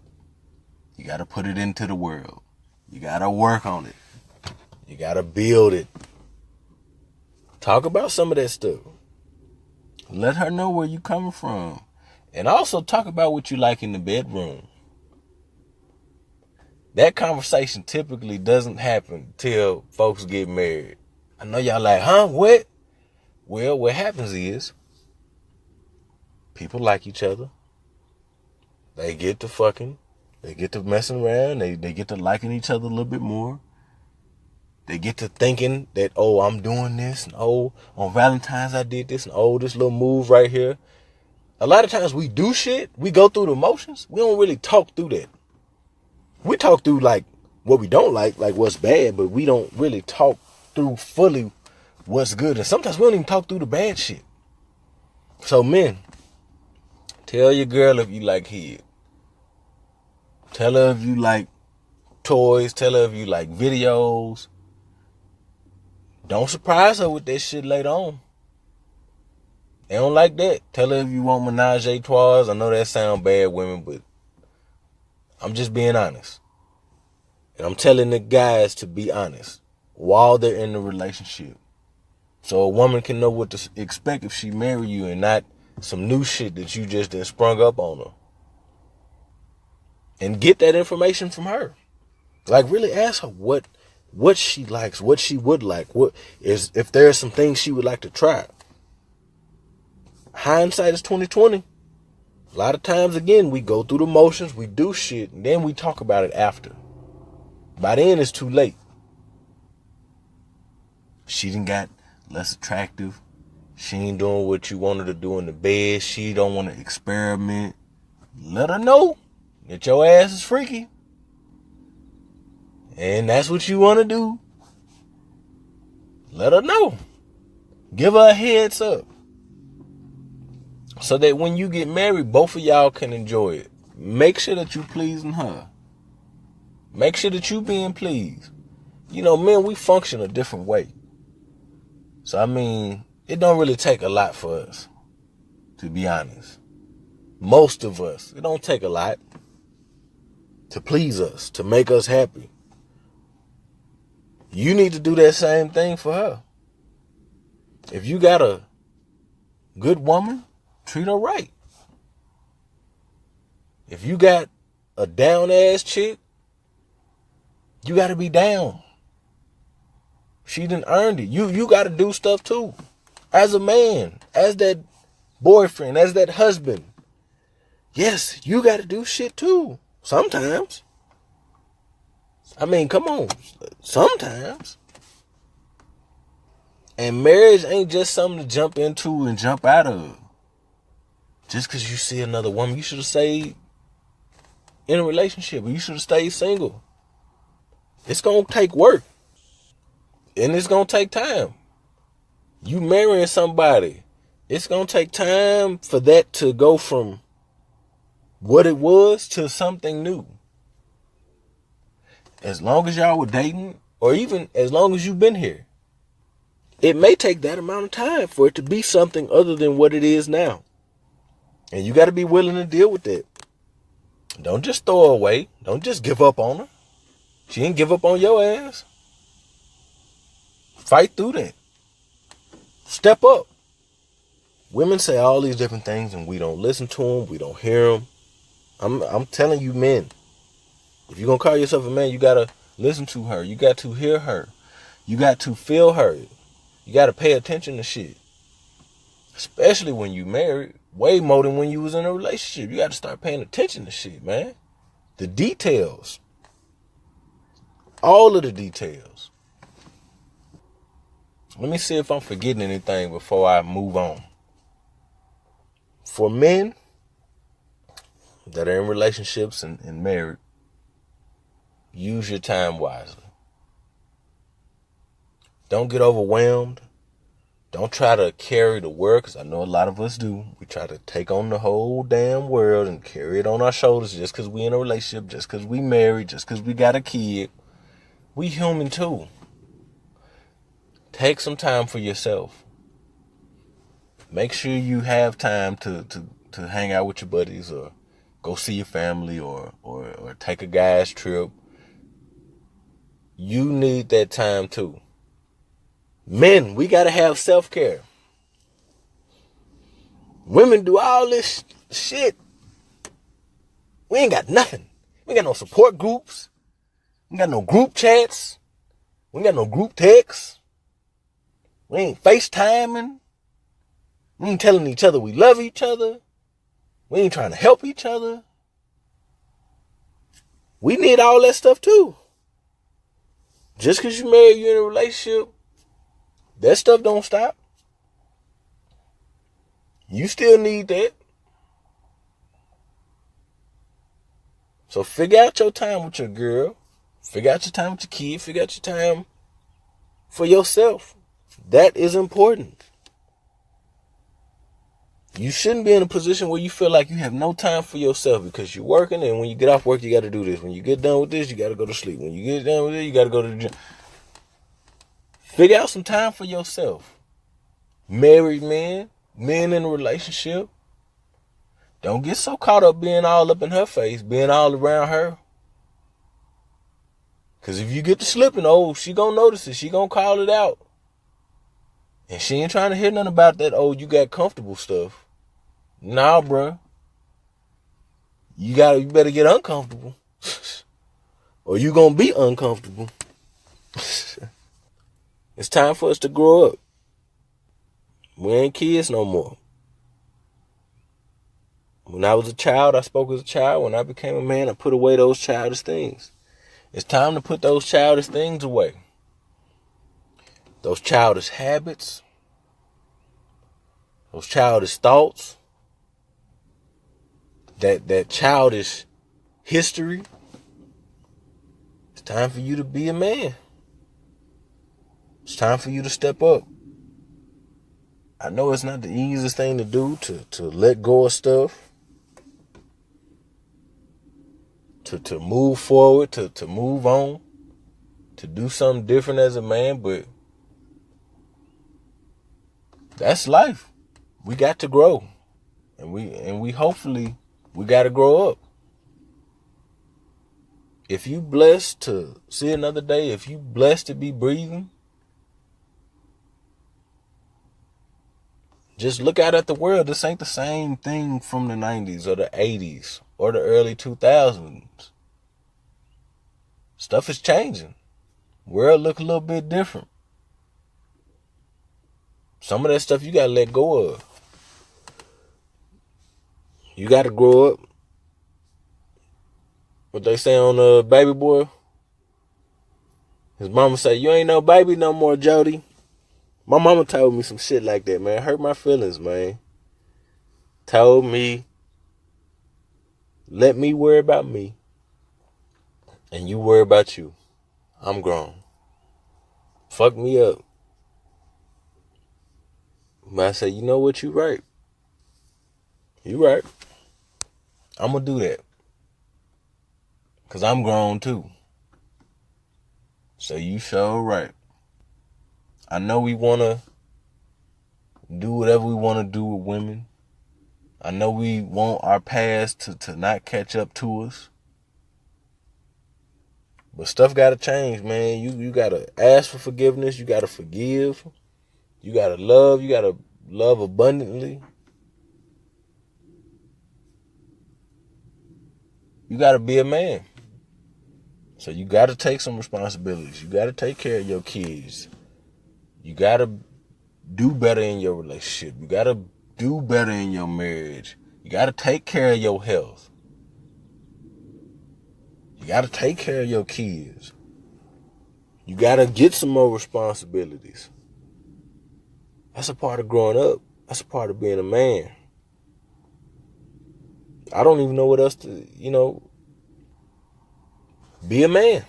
[SPEAKER 1] You got to put it into the world. You got to work on it. You got to build it. Talk about some of that stuff. Let her know where you coming from. And also talk about what you like in the bedroom. That conversation typically doesn't happen till folks get married. I know y'all like, huh? What? Well, what happens is people like each other. They get to fucking. They get to messing around. They get to liking each other a little bit more. They get to thinking that, oh, I'm doing this. And oh, on Valentine's I did this. And oh, this little move right here. A lot of times we do shit. We go through the motions. We don't really talk through that. We talk through like what we don't like what's bad. But we don't really talk through fully what's good. And sometimes we don't even talk through the bad shit. So men, tell your girl if you like head. Tell her if you like toys. Tell her if you like videos. Don't surprise her with that shit later on. They don't like that. Tell her if you want menage a trois. I know that sound bad, women, but I'm just being honest. And I'm telling the guys to be honest while they're in the relationship. So a woman can know what to expect if she marry you and not some new shit that you just done sprung up on her. And get that information from her. Like really ask her what she likes, what she would like, what is if there's some things she would like to try. Hindsight is 20/20. A lot of times again we go through the motions, we do shit, and then we talk about it after. By then it's too late. She done got less attractive. She ain't doing what you want her to do in the bed. She don't want to experiment. Let her know that your ass is freaky. And that's what you want to do. Let her know. Give her a heads up. So that when you get married, both of y'all can enjoy it. Make sure that you pleasing her. Make sure that you being pleased. You know, men, we function a different way. So, I mean, it don't really take a lot for us, to be honest. Most of us, it don't take a lot to please us, to make us happy. You need to do that same thing for her. If you got a good woman, treat her right. If you got a down ass chick, you got to be down. She done earned it. You got to do stuff too. As a man, as that boyfriend, as that husband. Yes, you got to do shit too. Sometimes. I mean, come on. Sometimes. And marriage ain't just something to jump into and jump out of. Just because you see another woman, you should have stayed in a relationship. Or you should have stayed single. It's going to take work. And it's going to take time. You marrying somebody, it's going to take time for that to go from what it was to something new. As long as y'all were dating, or even as long as you've been here, it may take that amount of time for it to be something other than what it is now. And you got to be willing to deal with that. Don't just throw her away. Don't just give up on her. She didn't give up on your ass. Fight through that. Step up. Women say all these different things and we don't listen to them. We don't hear them. I'm telling you, men, if you're going to call yourself a man, you got to listen to her. You got to hear her. You got to feel her. You got to pay attention to shit. Especially when you married. Way more than when you was in a relationship. You got to start paying attention to shit, man. The details. All of the details. Let me see if I'm forgetting anything before I move on. For men that are in relationships and married, use your time wisely. Don't get overwhelmed. Don't try to carry the world, because I know a lot of us do. We try to take on the whole damn world and carry it on our shoulders just because we in a relationship, just because we married, just because we got a kid. We human too. Take some time for yourself. Make sure you have time to hang out with your buddies or go see your family or take a guy's trip. You need that time too. Men, we got to have self-care. Women do all this shit. We ain't got nothing. We ain't got no support groups. We ain't got no group chats. We ain't got no group texts. We ain't FaceTiming. We ain't telling each other we love each other. We ain't trying to help each other. We need all that stuff too. Just because you married, you're in a relationship, that stuff don't stop. You still need that. So figure out your time with your girl. Figure out your time with your kid. Figure out your time for yourself. That is important. You shouldn't be in a position where you feel like you have no time for yourself because you're working, and when you get off work, you got to do this. When you get done with this, you got to go to sleep. When you get done with this, you got to go to the gym. Figure out some time for yourself. Married men, men in a relationship, don't get so caught up being all up in her face, being all around her. Because if you get to slipping, she going to notice it. She going to call it out. And she ain't trying to hear nothing about that, you got comfortable stuff. Nah, bruh. You better get uncomfortable. Or you going to be uncomfortable. It's time for us to grow up. We ain't kids no more. When I was a child, I spoke as a child. When I became a man, I put away those childish things. It's time to put those childish things away. Those childish habits. Those childish thoughts. That childish history. It's time for you to be a man. It's time for you to step up. I know it's not the easiest thing to do, to let go of stuff. To move forward, to move on. To do something different as a man, but that's life. We got to grow. And we hopefully, we got to grow up. If you blessed to see another day, if you blessed to be breathing, just look out at the world. This ain't the same thing from the 90s or the 80s or the early 2000s. Stuff is changing. World look a little bit different. Some of that stuff you got to let go of. You got to grow up. What they say on Baby Boy? His mama say, you ain't no baby no more, Jody. My mama told me some shit like that, man. Hurt my feelings, man. Told me, let me worry about me. And you worry about you. I'm grown. Fuck me up. But I say, you know what, you right. You right. I'm going to do that. Because I'm grown too. So you sure right. I know we want to do whatever we want to do with women. I know we want our past to not catch up to us. But stuff got to change, man. You got to ask for forgiveness. You got to forgive. You got to love. You got to love abundantly. You got to be a man. So you got to take some responsibilities. You got to take care of your kids. You got to do better in your relationship. You got to do better in your marriage. You got to take care of your health. You got to take care of your kids. You got to get some more responsibilities. That's a part of growing up. That's a part of being a man. I don't even know what else to, be a man.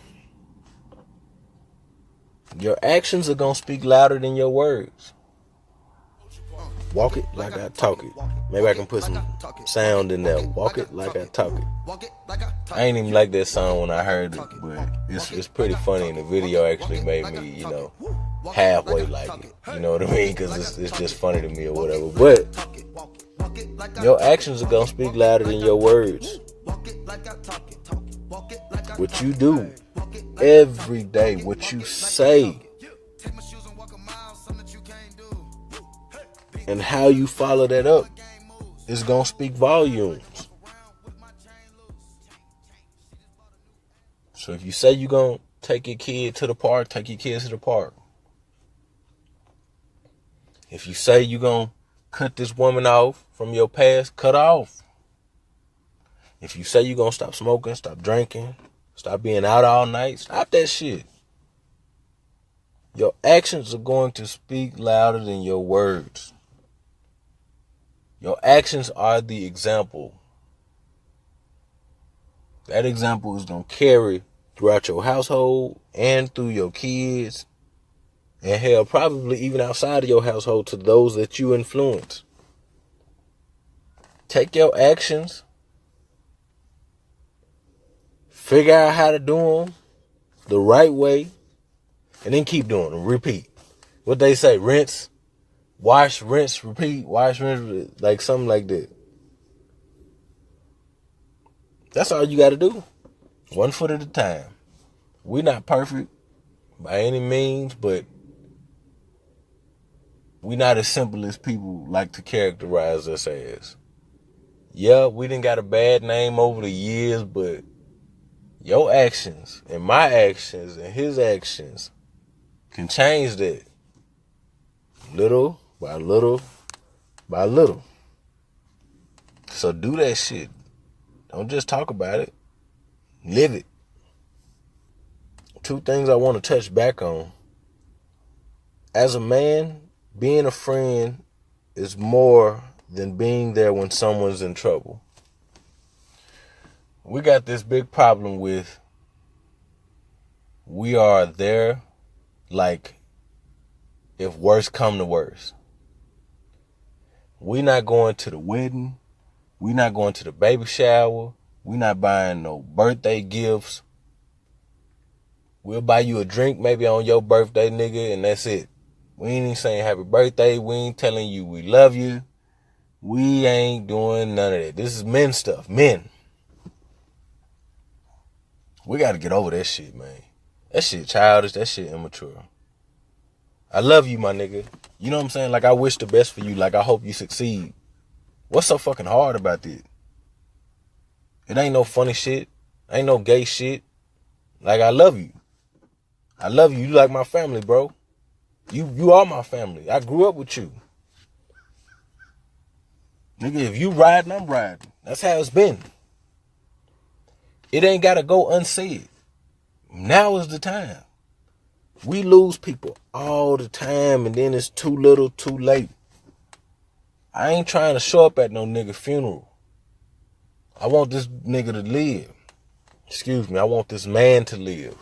[SPEAKER 1] Your actions are going to speak louder than your words. Walk it like I talk it. Maybe I can put some sound in there. Walk it like I talk it. I ain't even like that song when I heard it, but it's pretty funny, and the video actually made me, halfway like it. You know what I mean? Because it's just funny to me or whatever. But your actions are going to speak louder than your words. What you do every day, what you say, and how you follow that up is going to speak volumes. So if you say you're going to take your kid to the park, take your kids to the park. If you say you're going to cut this woman off from your past, cut her off. If you say you're going to stop smoking, stop drinking, stop being out all night, stop that shit. Your actions are going to speak louder than your words. Your actions are the example. That example is going to carry throughout your household and through your kids. And hell, probably even outside of your household to those that you influence. Take your actions. Figure out how to do them the right way. And then keep doing them. Repeat. What they say, rinse, wash, rinse, repeat, wash, rinse, like something like that. That's all you got to do. One foot at a time. We're not perfect by any means, but we're not as simple as people like to characterize us as. Yeah, we done got a bad name over the years, but your actions and my actions and his actions can change that. Little by little by little. So do that shit. Don't just talk about it. Live it. Two things I want to touch back on. As a man, being a friend is more than being there when someone's in trouble. We got this big problem with we are there like if worse come to worse. We not going to the wedding. We not going to the baby shower. We not buying no birthday gifts. We'll buy you a drink maybe on your birthday, nigga, and that's it. We ain't even saying happy birthday. We ain't telling you we love you. We ain't doing none of that. This is men stuff. Men. We got to get over that shit, man. That shit childish. That shit immature. I love you, my nigga. You know what I'm saying? Like, I wish the best for you. Like, I hope you succeed. What's so fucking hard about this? It ain't no funny shit. Ain't no gay shit. Like, I love you. I love you. You like my family, bro. You are my family. I grew up with you. Nigga, if you riding, I'm riding. That's how it's been. It ain't got to go unsaid. Now is the time. We lose people all the time, and then it's too little, too late. I ain't trying to show up at no nigga funeral. I want this nigga to live. Excuse me, I want this man to live.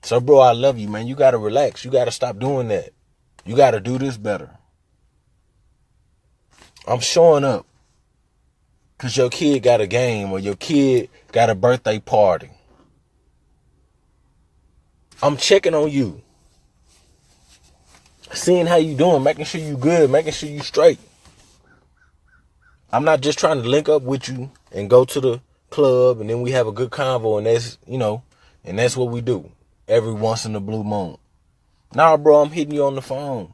[SPEAKER 1] So, bro, I love you, man. You got to relax. You got to stop doing that. You got to do this better. I'm showing up because your kid got a game or your kid got a birthday party. I'm checking on you. Seeing how you doing, making sure you good, making sure you straight. I'm not just trying to link up with you and go to the club and then we have a good convo and that's, and that's what we do every once in a blue moon. Nah, bro, I'm hitting you on the phone.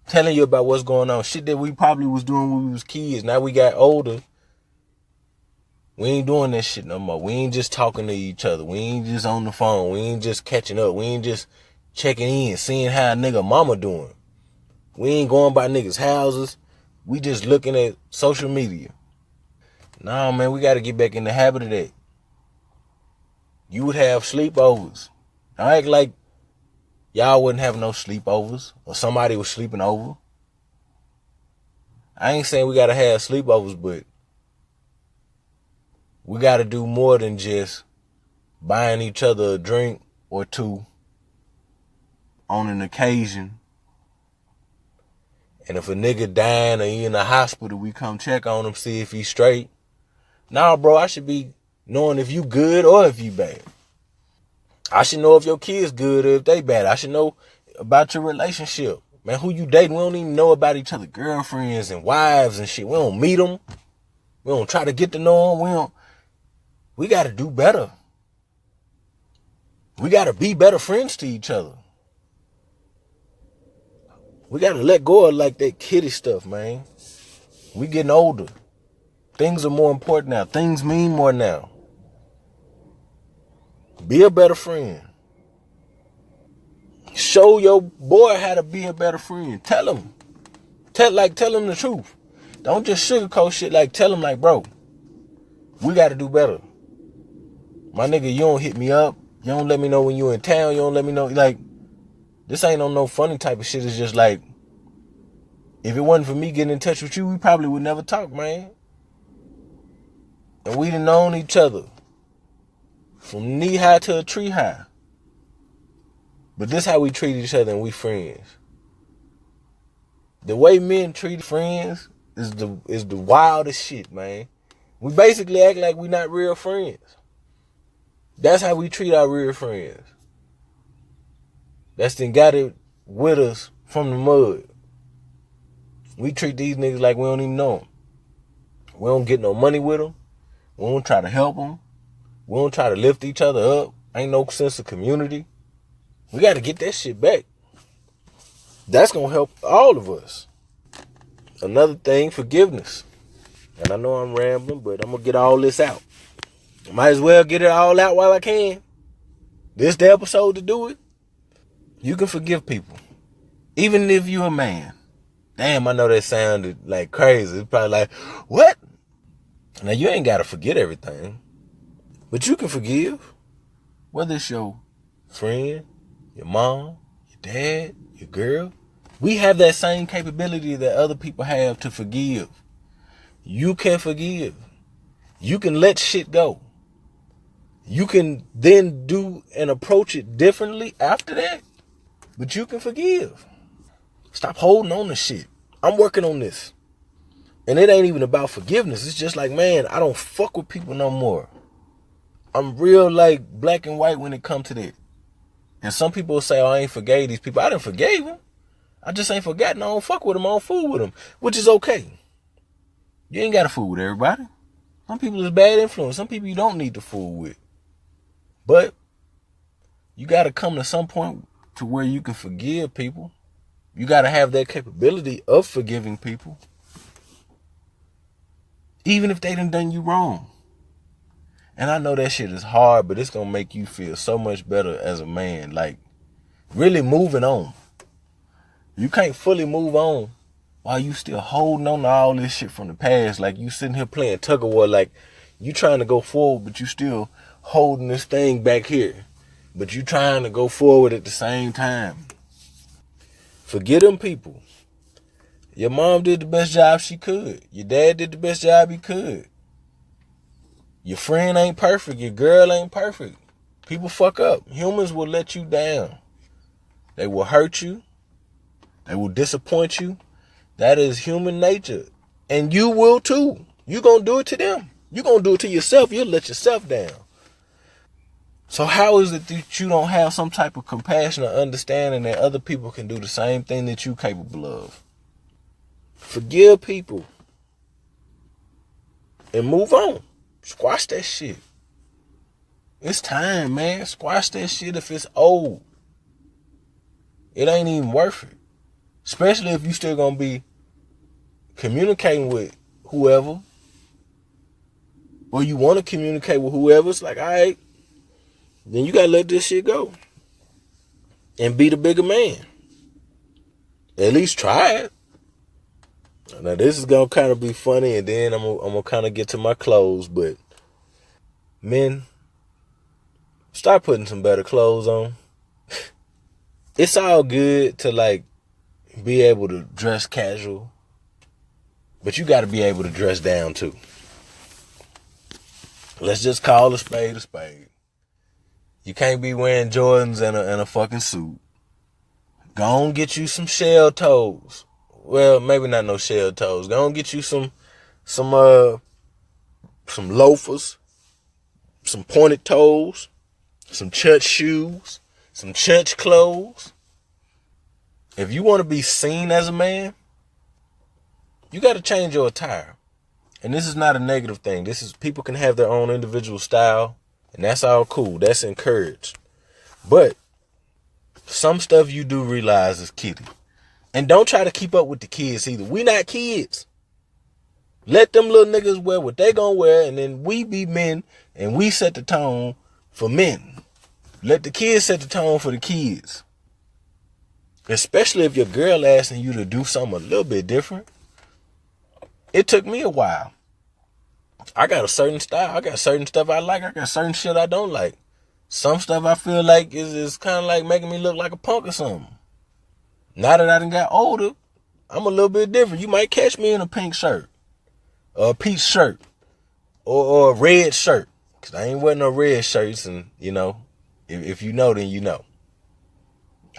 [SPEAKER 1] Telling you about what's going on. Shit that we probably was doing when we was kids. Now we got older. We ain't doing that shit no more. We ain't just talking to each other. We ain't just on the phone. We ain't just catching up. We ain't just checking in, seeing how a nigga mama doing. We ain't going by niggas' houses. We just looking at social media. Nah, man, we got to get back in the habit of that. You would have sleepovers. I act like y'all wouldn't have no sleepovers or somebody was sleeping over. I ain't saying we got to have sleepovers, but we got to do more than just buying each other a drink or two on an occasion. And if a nigga dying or he in the hospital, we come check on him, see if he's straight. Nah, bro, I should be knowing if you good or if you bad. I should know if your kid's good or if they bad. I should know about your relationship. Man, who you dating, we don't even know about each other. Girlfriends and wives and shit. We don't meet them. We don't try to get to know them. We got to do better. We got to be better friends to each other. We got to let go of like that kiddie stuff, man. We getting older. Things are more important now. Things mean more now. Be a better friend. Show your boy how to be a better friend. Tell him. Tell him the truth. Don't just sugarcoat shit. Like, tell him like, bro, we got to do better. My nigga, you don't hit me up. You don't let me know when you in town. You don't let me know. Like, this ain't on no funny type of shit. It's just like, if it wasn't for me getting in touch with you, we probably would never talk, man. And we done known each other from knee high to a tree high. But this how we treat each other and we friends. The way men treat friends is the wildest shit, man. We basically act like we not real friends. That's how we treat our real friends. That's then got it with us from the mud. We treat these niggas like we don't even know them. We don't get no money with them. We don't try to help them. We don't try to lift each other up. Ain't no sense of community. We got to get that shit back. That's going to help all of us. Another thing, forgiveness. And I know I'm rambling, but I'm going to get all this out. Might as well get it all out while I can. This the episode to do it. You can forgive people. Even if you're a man. Damn, I know that sounded like crazy. It's probably like, what? Now, you ain't got to forget everything. But you can forgive. Whether it's your friend, your mom, your dad, your girl. We have that same capability that other people have to forgive. You can forgive. You can let shit go. You can then do and approach it differently after that. But you can forgive. Stop holding on to shit. I'm working on this. And it ain't even about forgiveness. It's just like, man, I don't fuck with people no more. I'm real like black and white when it comes to that. And some people will say, oh, I ain't forgave these people. I didn't forgave them. I just ain't forgotten. I don't fuck with them. I don't fool with them. Which is okay. You ain't got to fool with everybody. Some people is bad influence. Some people you don't need to fool with. But you got to come to some point to where you can forgive people. You got to have that capability of forgiving people. Even if they done you wrong. And I know that shit is hard, but it's going to make you feel so much better as a man. Like, really moving on. You can't fully move on while you still holding on to all this shit from the past. Like, you sitting here playing tug of war. Like, you trying to go forward, but you still holding this thing back here. But you trying to go forward at the same time. Forget them people. Your mom did the best job she could. Your dad did the best job he could. Your friend ain't perfect. Your girl ain't perfect. People fuck up. Humans will let you down. They will hurt you. They will disappoint you. That is human nature. And you will too. You gonna do it to them. You gonna do it to yourself. You'll let yourself down. So how is it that you don't have some type of compassion or understanding that other people can do the same thing that you're capable of? Forgive people. And move on. Squash that shit. It's time, man. Squash that shit if it's old. It ain't even worth it. Especially if you still gonna be communicating with whoever. Or you want to communicate with whoever. It's like, all right. Then you gotta let this shit go. And be the bigger man. At least try it. Now this is gonna kind of be funny, and then I'm gonna kind of get to my clothes. But men, start putting some better clothes on. It's all good to like be able to dress casual, but you got to be able to dress down too. Let's just call a spade a spade. You can't be wearing Jordans and a fucking suit. Go on get you some shell toes. Well, maybe not no shell toes. Go on get you some loafers, some pointed toes, some church shoes, some church clothes. If you want to be seen as a man, you got to change your attire. And this is not a negative thing. This is, people can have their own individual style, and that's all cool. That's encouraged. But some stuff you do realize is kiddie. And don't try to keep up with the kids either. We not kids. Let them little niggas wear what they gonna wear, and then we be men, and we set the tone for men. Let the kids set the tone for the kids. Especially if your girl asking you to do something a little bit different. It took me a while. I got a certain style. I got certain stuff I like. I got certain shit I don't like. Some stuff I feel like is kind of like making me look like a punk or something. Now that I done got older, I'm a little bit different. You might catch me in a pink shirt, or a peach shirt, or a red shirt. Because I ain't wearing no red shirts, and, you know, if you know, then you know.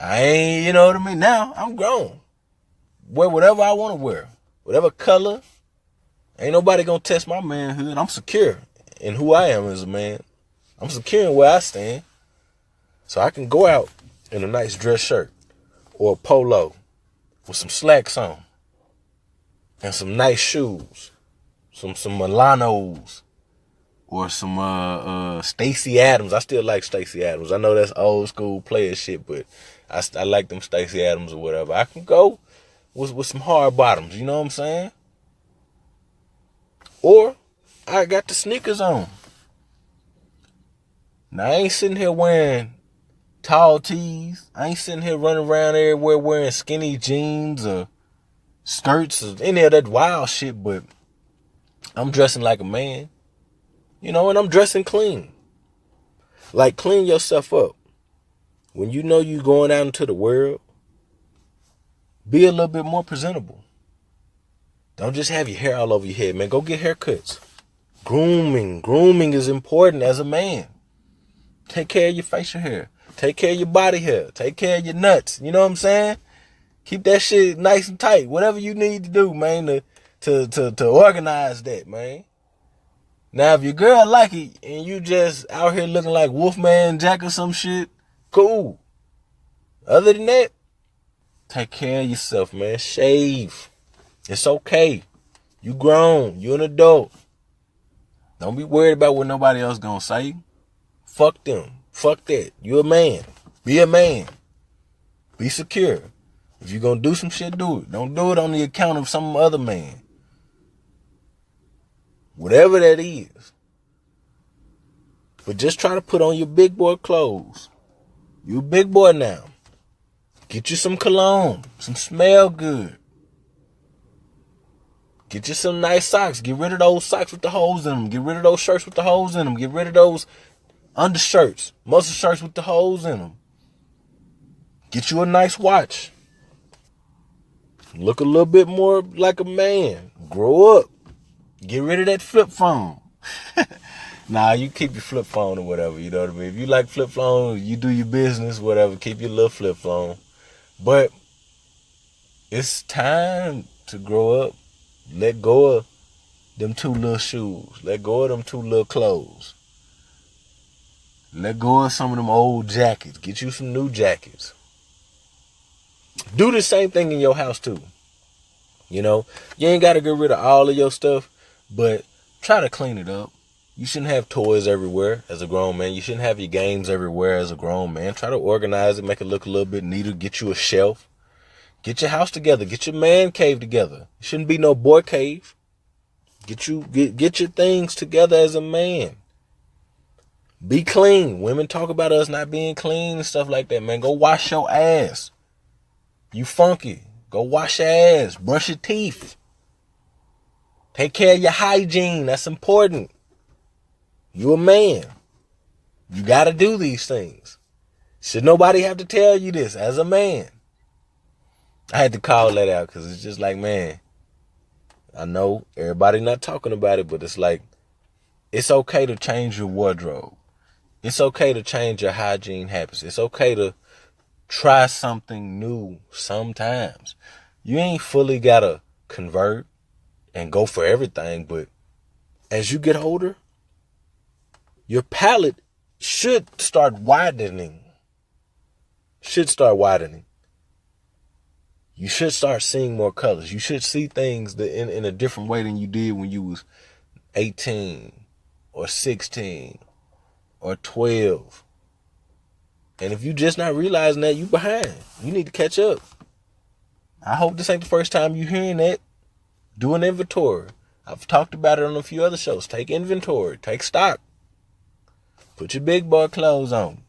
[SPEAKER 1] I ain't, you know what I mean? Now, I'm grown. Wear whatever I want to wear. Whatever color. Ain't nobody gonna test my manhood. I'm secure in who I am as a man. I'm secure in where I stand. So I can go out in a nice dress shirt or a polo with some slacks on and some nice shoes, some Milanos, or some Stacey Adams. I still like Stacey Adams. I know that's old school player shit, but I like them Stacey Adams or whatever. I can go with some hard bottoms, you know what I'm saying? Or I got the sneakers on. Now I ain't sitting here wearing tall tees. I ain't sitting here running around everywhere wearing skinny jeans or skirts or any of that wild shit, but I'm dressing like a man. You know, and I'm dressing clean. Like, clean yourself up. When you know you going out into the world, be a little bit more presentable. Don't just have your hair all over your head, man. Go get haircuts. Grooming is important as a man. Take care of your facial hair. Take care of your body hair. Take care of your nuts. You know what I'm saying? Keep that shit nice and tight. Whatever you need to do, man, to organize that, man. Now, if your girl like it and you just out here looking like Wolfman Jack or some shit, cool. Other than that, take care of yourself, man. Shave. It's okay. You grown. You an adult. Don't be worried about what nobody else gonna say. Fuck them. Fuck that. You a man. Be a man. Be secure. If you gonna do some shit, do it. Don't do it on the account of some other man. Whatever that is. But just try to put on your big boy clothes. You a big boy now. Get you some cologne. Some smell good. Get you some nice socks. Get rid of those socks with the holes in them. Get rid of those shirts with the holes in them. Get rid of those undershirts, muscle shirts with the holes in them. Get you a nice watch. Look a little bit more like a man. Grow up. Get rid of that flip phone. Nah, you keep your flip phone or whatever, you know what I mean? If you like flip phone, you do your business, whatever, keep your little flip phone. But it's time to grow up. Let go of them two little shoes. Let go of them two little clothes. Let go of some of them old jackets. Get you some new jackets. Do the same thing in your house too. You know, you ain't got to get rid of all of your stuff, but try to clean it up. You shouldn't have toys everywhere as a grown man. You shouldn't have your games everywhere as a grown man. Try to organize it, make it look a little bit neater. Get you a shelf. Get your house together. Get your man cave together. It shouldn't be no boy cave. Get your things together as a man. Be clean. Women talk about us not being clean and stuff like that, man. Go wash your ass. You funky. Go wash your ass. Brush your teeth. Take care of your hygiene. That's important. You a man. You got to do these things. Should nobody have to tell you this as a man? I had to call that out because it's just like, man, I know everybody not talking about it, but it's like, it's okay to change your wardrobe. It's okay to change your hygiene habits. It's okay to try something new sometimes. You ain't fully got to convert and go for everything, but as you get older, your palette should start widening. You should start seeing more colors. You should see things in a different way than you did when you was 18 or 16 or 12. And if you just not realizing that, you behind. You need to catch up. I hope this ain't the first time you hearing that. Do an inventory. I've talked about it on a few other shows. Take inventory. Take stock. Put your big boy clothes on.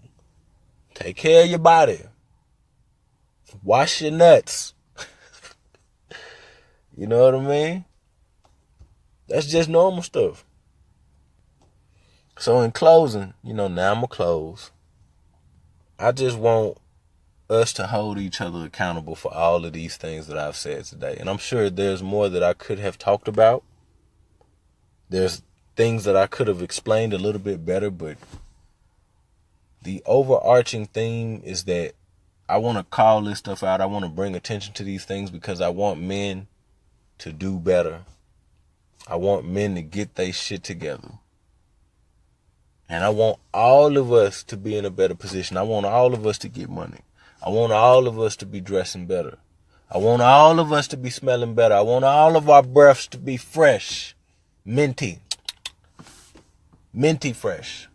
[SPEAKER 1] Take care of your body. Wash your nuts. You know what I mean? That's just normal stuff. So in closing, now I'm going to close. I just want us to hold each other accountable for all of these things that I've said today. And I'm sure there's more that I could have talked about. There's things that I could have explained a little bit better, but the overarching theme is that I want to call this stuff out. I want to bring attention to these things because I want men to do better. I want men to get their shit together. And I want all of us to be in a better position. I want all of us to get money. I want all of us to be dressing better. I want all of us to be smelling better. I want all of our breaths to be fresh. Minty fresh.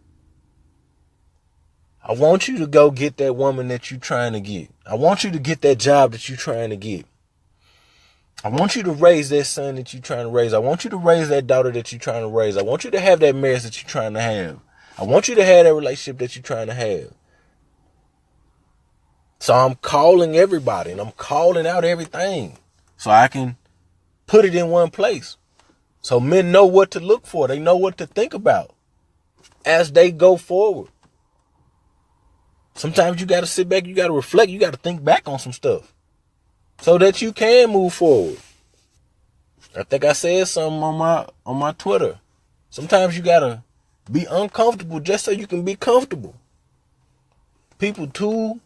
[SPEAKER 1] I want you to go get that woman that you're trying to get. I want you to get that job that you're trying to get. I want you to raise that son that you're trying to raise. I want you to raise that daughter that you're trying to raise. I want you to have that marriage that you're trying to have. I want you to have that relationship that you're trying to have. So I'm calling everybody and I'm calling out everything so I can put it in one place. So men know what to look for. They know what to think about as they go forward. Sometimes you got to sit back, you got to reflect, you got to think back on some stuff so that you can move forward. I think I said something on my Twitter. Sometimes you got to be uncomfortable just so you can be comfortable. People too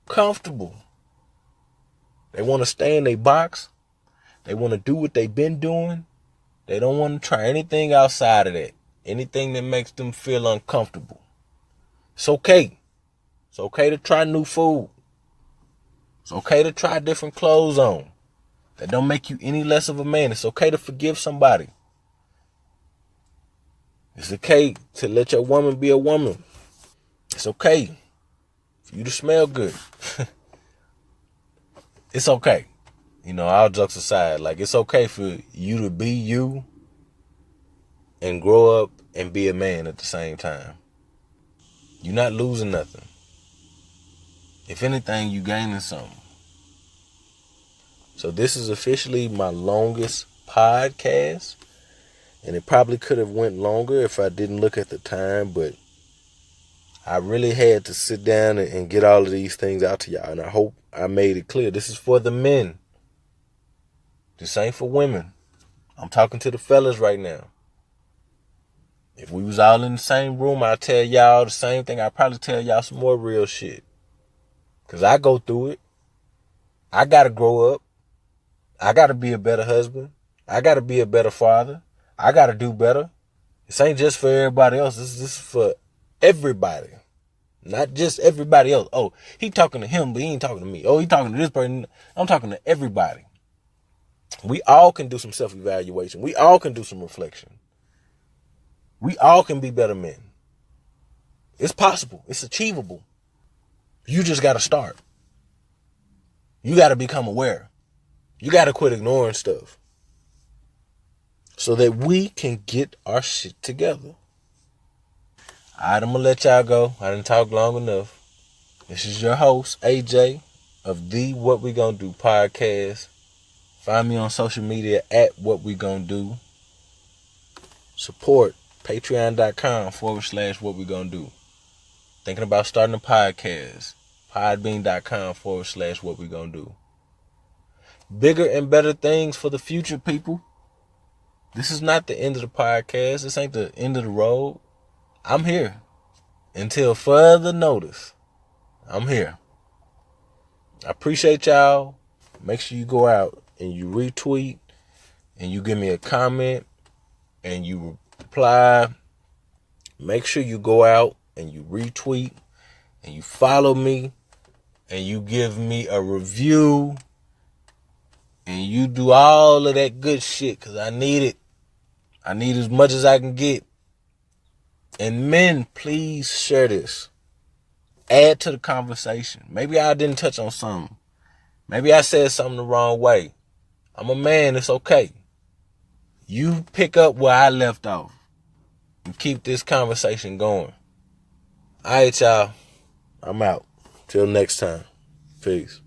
[SPEAKER 1] comfortable. They want to stay in their box. They want to do what they've been doing. They don't want to try anything outside of that. Anything that makes them feel uncomfortable. It's okay. It's okay to try new food. It's okay to try different clothes on. That don't make you any less of a man. It's okay to forgive somebody. It's okay to let your woman be a woman. It's okay for you to smell good. It's okay. All jokes aside, like it's okay for you to be you and grow up and be a man at the same time. You're not losing nothing. If anything, you gaining something. So this is officially my longest podcast. And it probably could have went longer if I didn't look at the time. But I really had to sit down and get all of these things out to y'all. And I hope I made it clear. This is for the men. This ain't for women. I'm talking to the fellas right now. If we was all in the same room, I'd tell y'all the same thing. I'd probably tell y'all some more real shit. Because I go through it. I got to grow up. I got to be a better husband. I got to be a better father. I got to do better. This ain't just for everybody else. This is for everybody. Not just everybody else. Oh, he talking to him, but he ain't talking to me. Oh, he talking to this person. I'm talking to everybody. We all can do some self-evaluation. We all can do some reflection. We all can be better men. It's possible. It's achievable. You just got to start. You got to become aware. You got to quit ignoring stuff so that we can get our shit together. All right, I'm going to let y'all go. I didn't talk long enough. This is your host, AJ, of the What We Gonna Do podcast. Find me on social media at What We Gonna Do. Support patreon.com/What We Gonna Do. Thinking about starting a podcast. Podbean.com/What We Gonna Do. Bigger and better things for the future, people. This is not the end of the podcast. This ain't the end of the road. I'm here. Until further notice, I'm here. I appreciate y'all. Make sure you go out and you retweet and you give me a comment and you reply. Make sure you go out and you retweet and you follow me and you give me a review and you do all of that good shit because I need it. I need as much as I can get. And men, please share this. Add to the conversation. Maybe I didn't touch on something. Maybe I said something the wrong way. I'm a man. It's okay. You pick up where I left off and keep this conversation going. All right, y'all. I'm out. Till next time. Peace.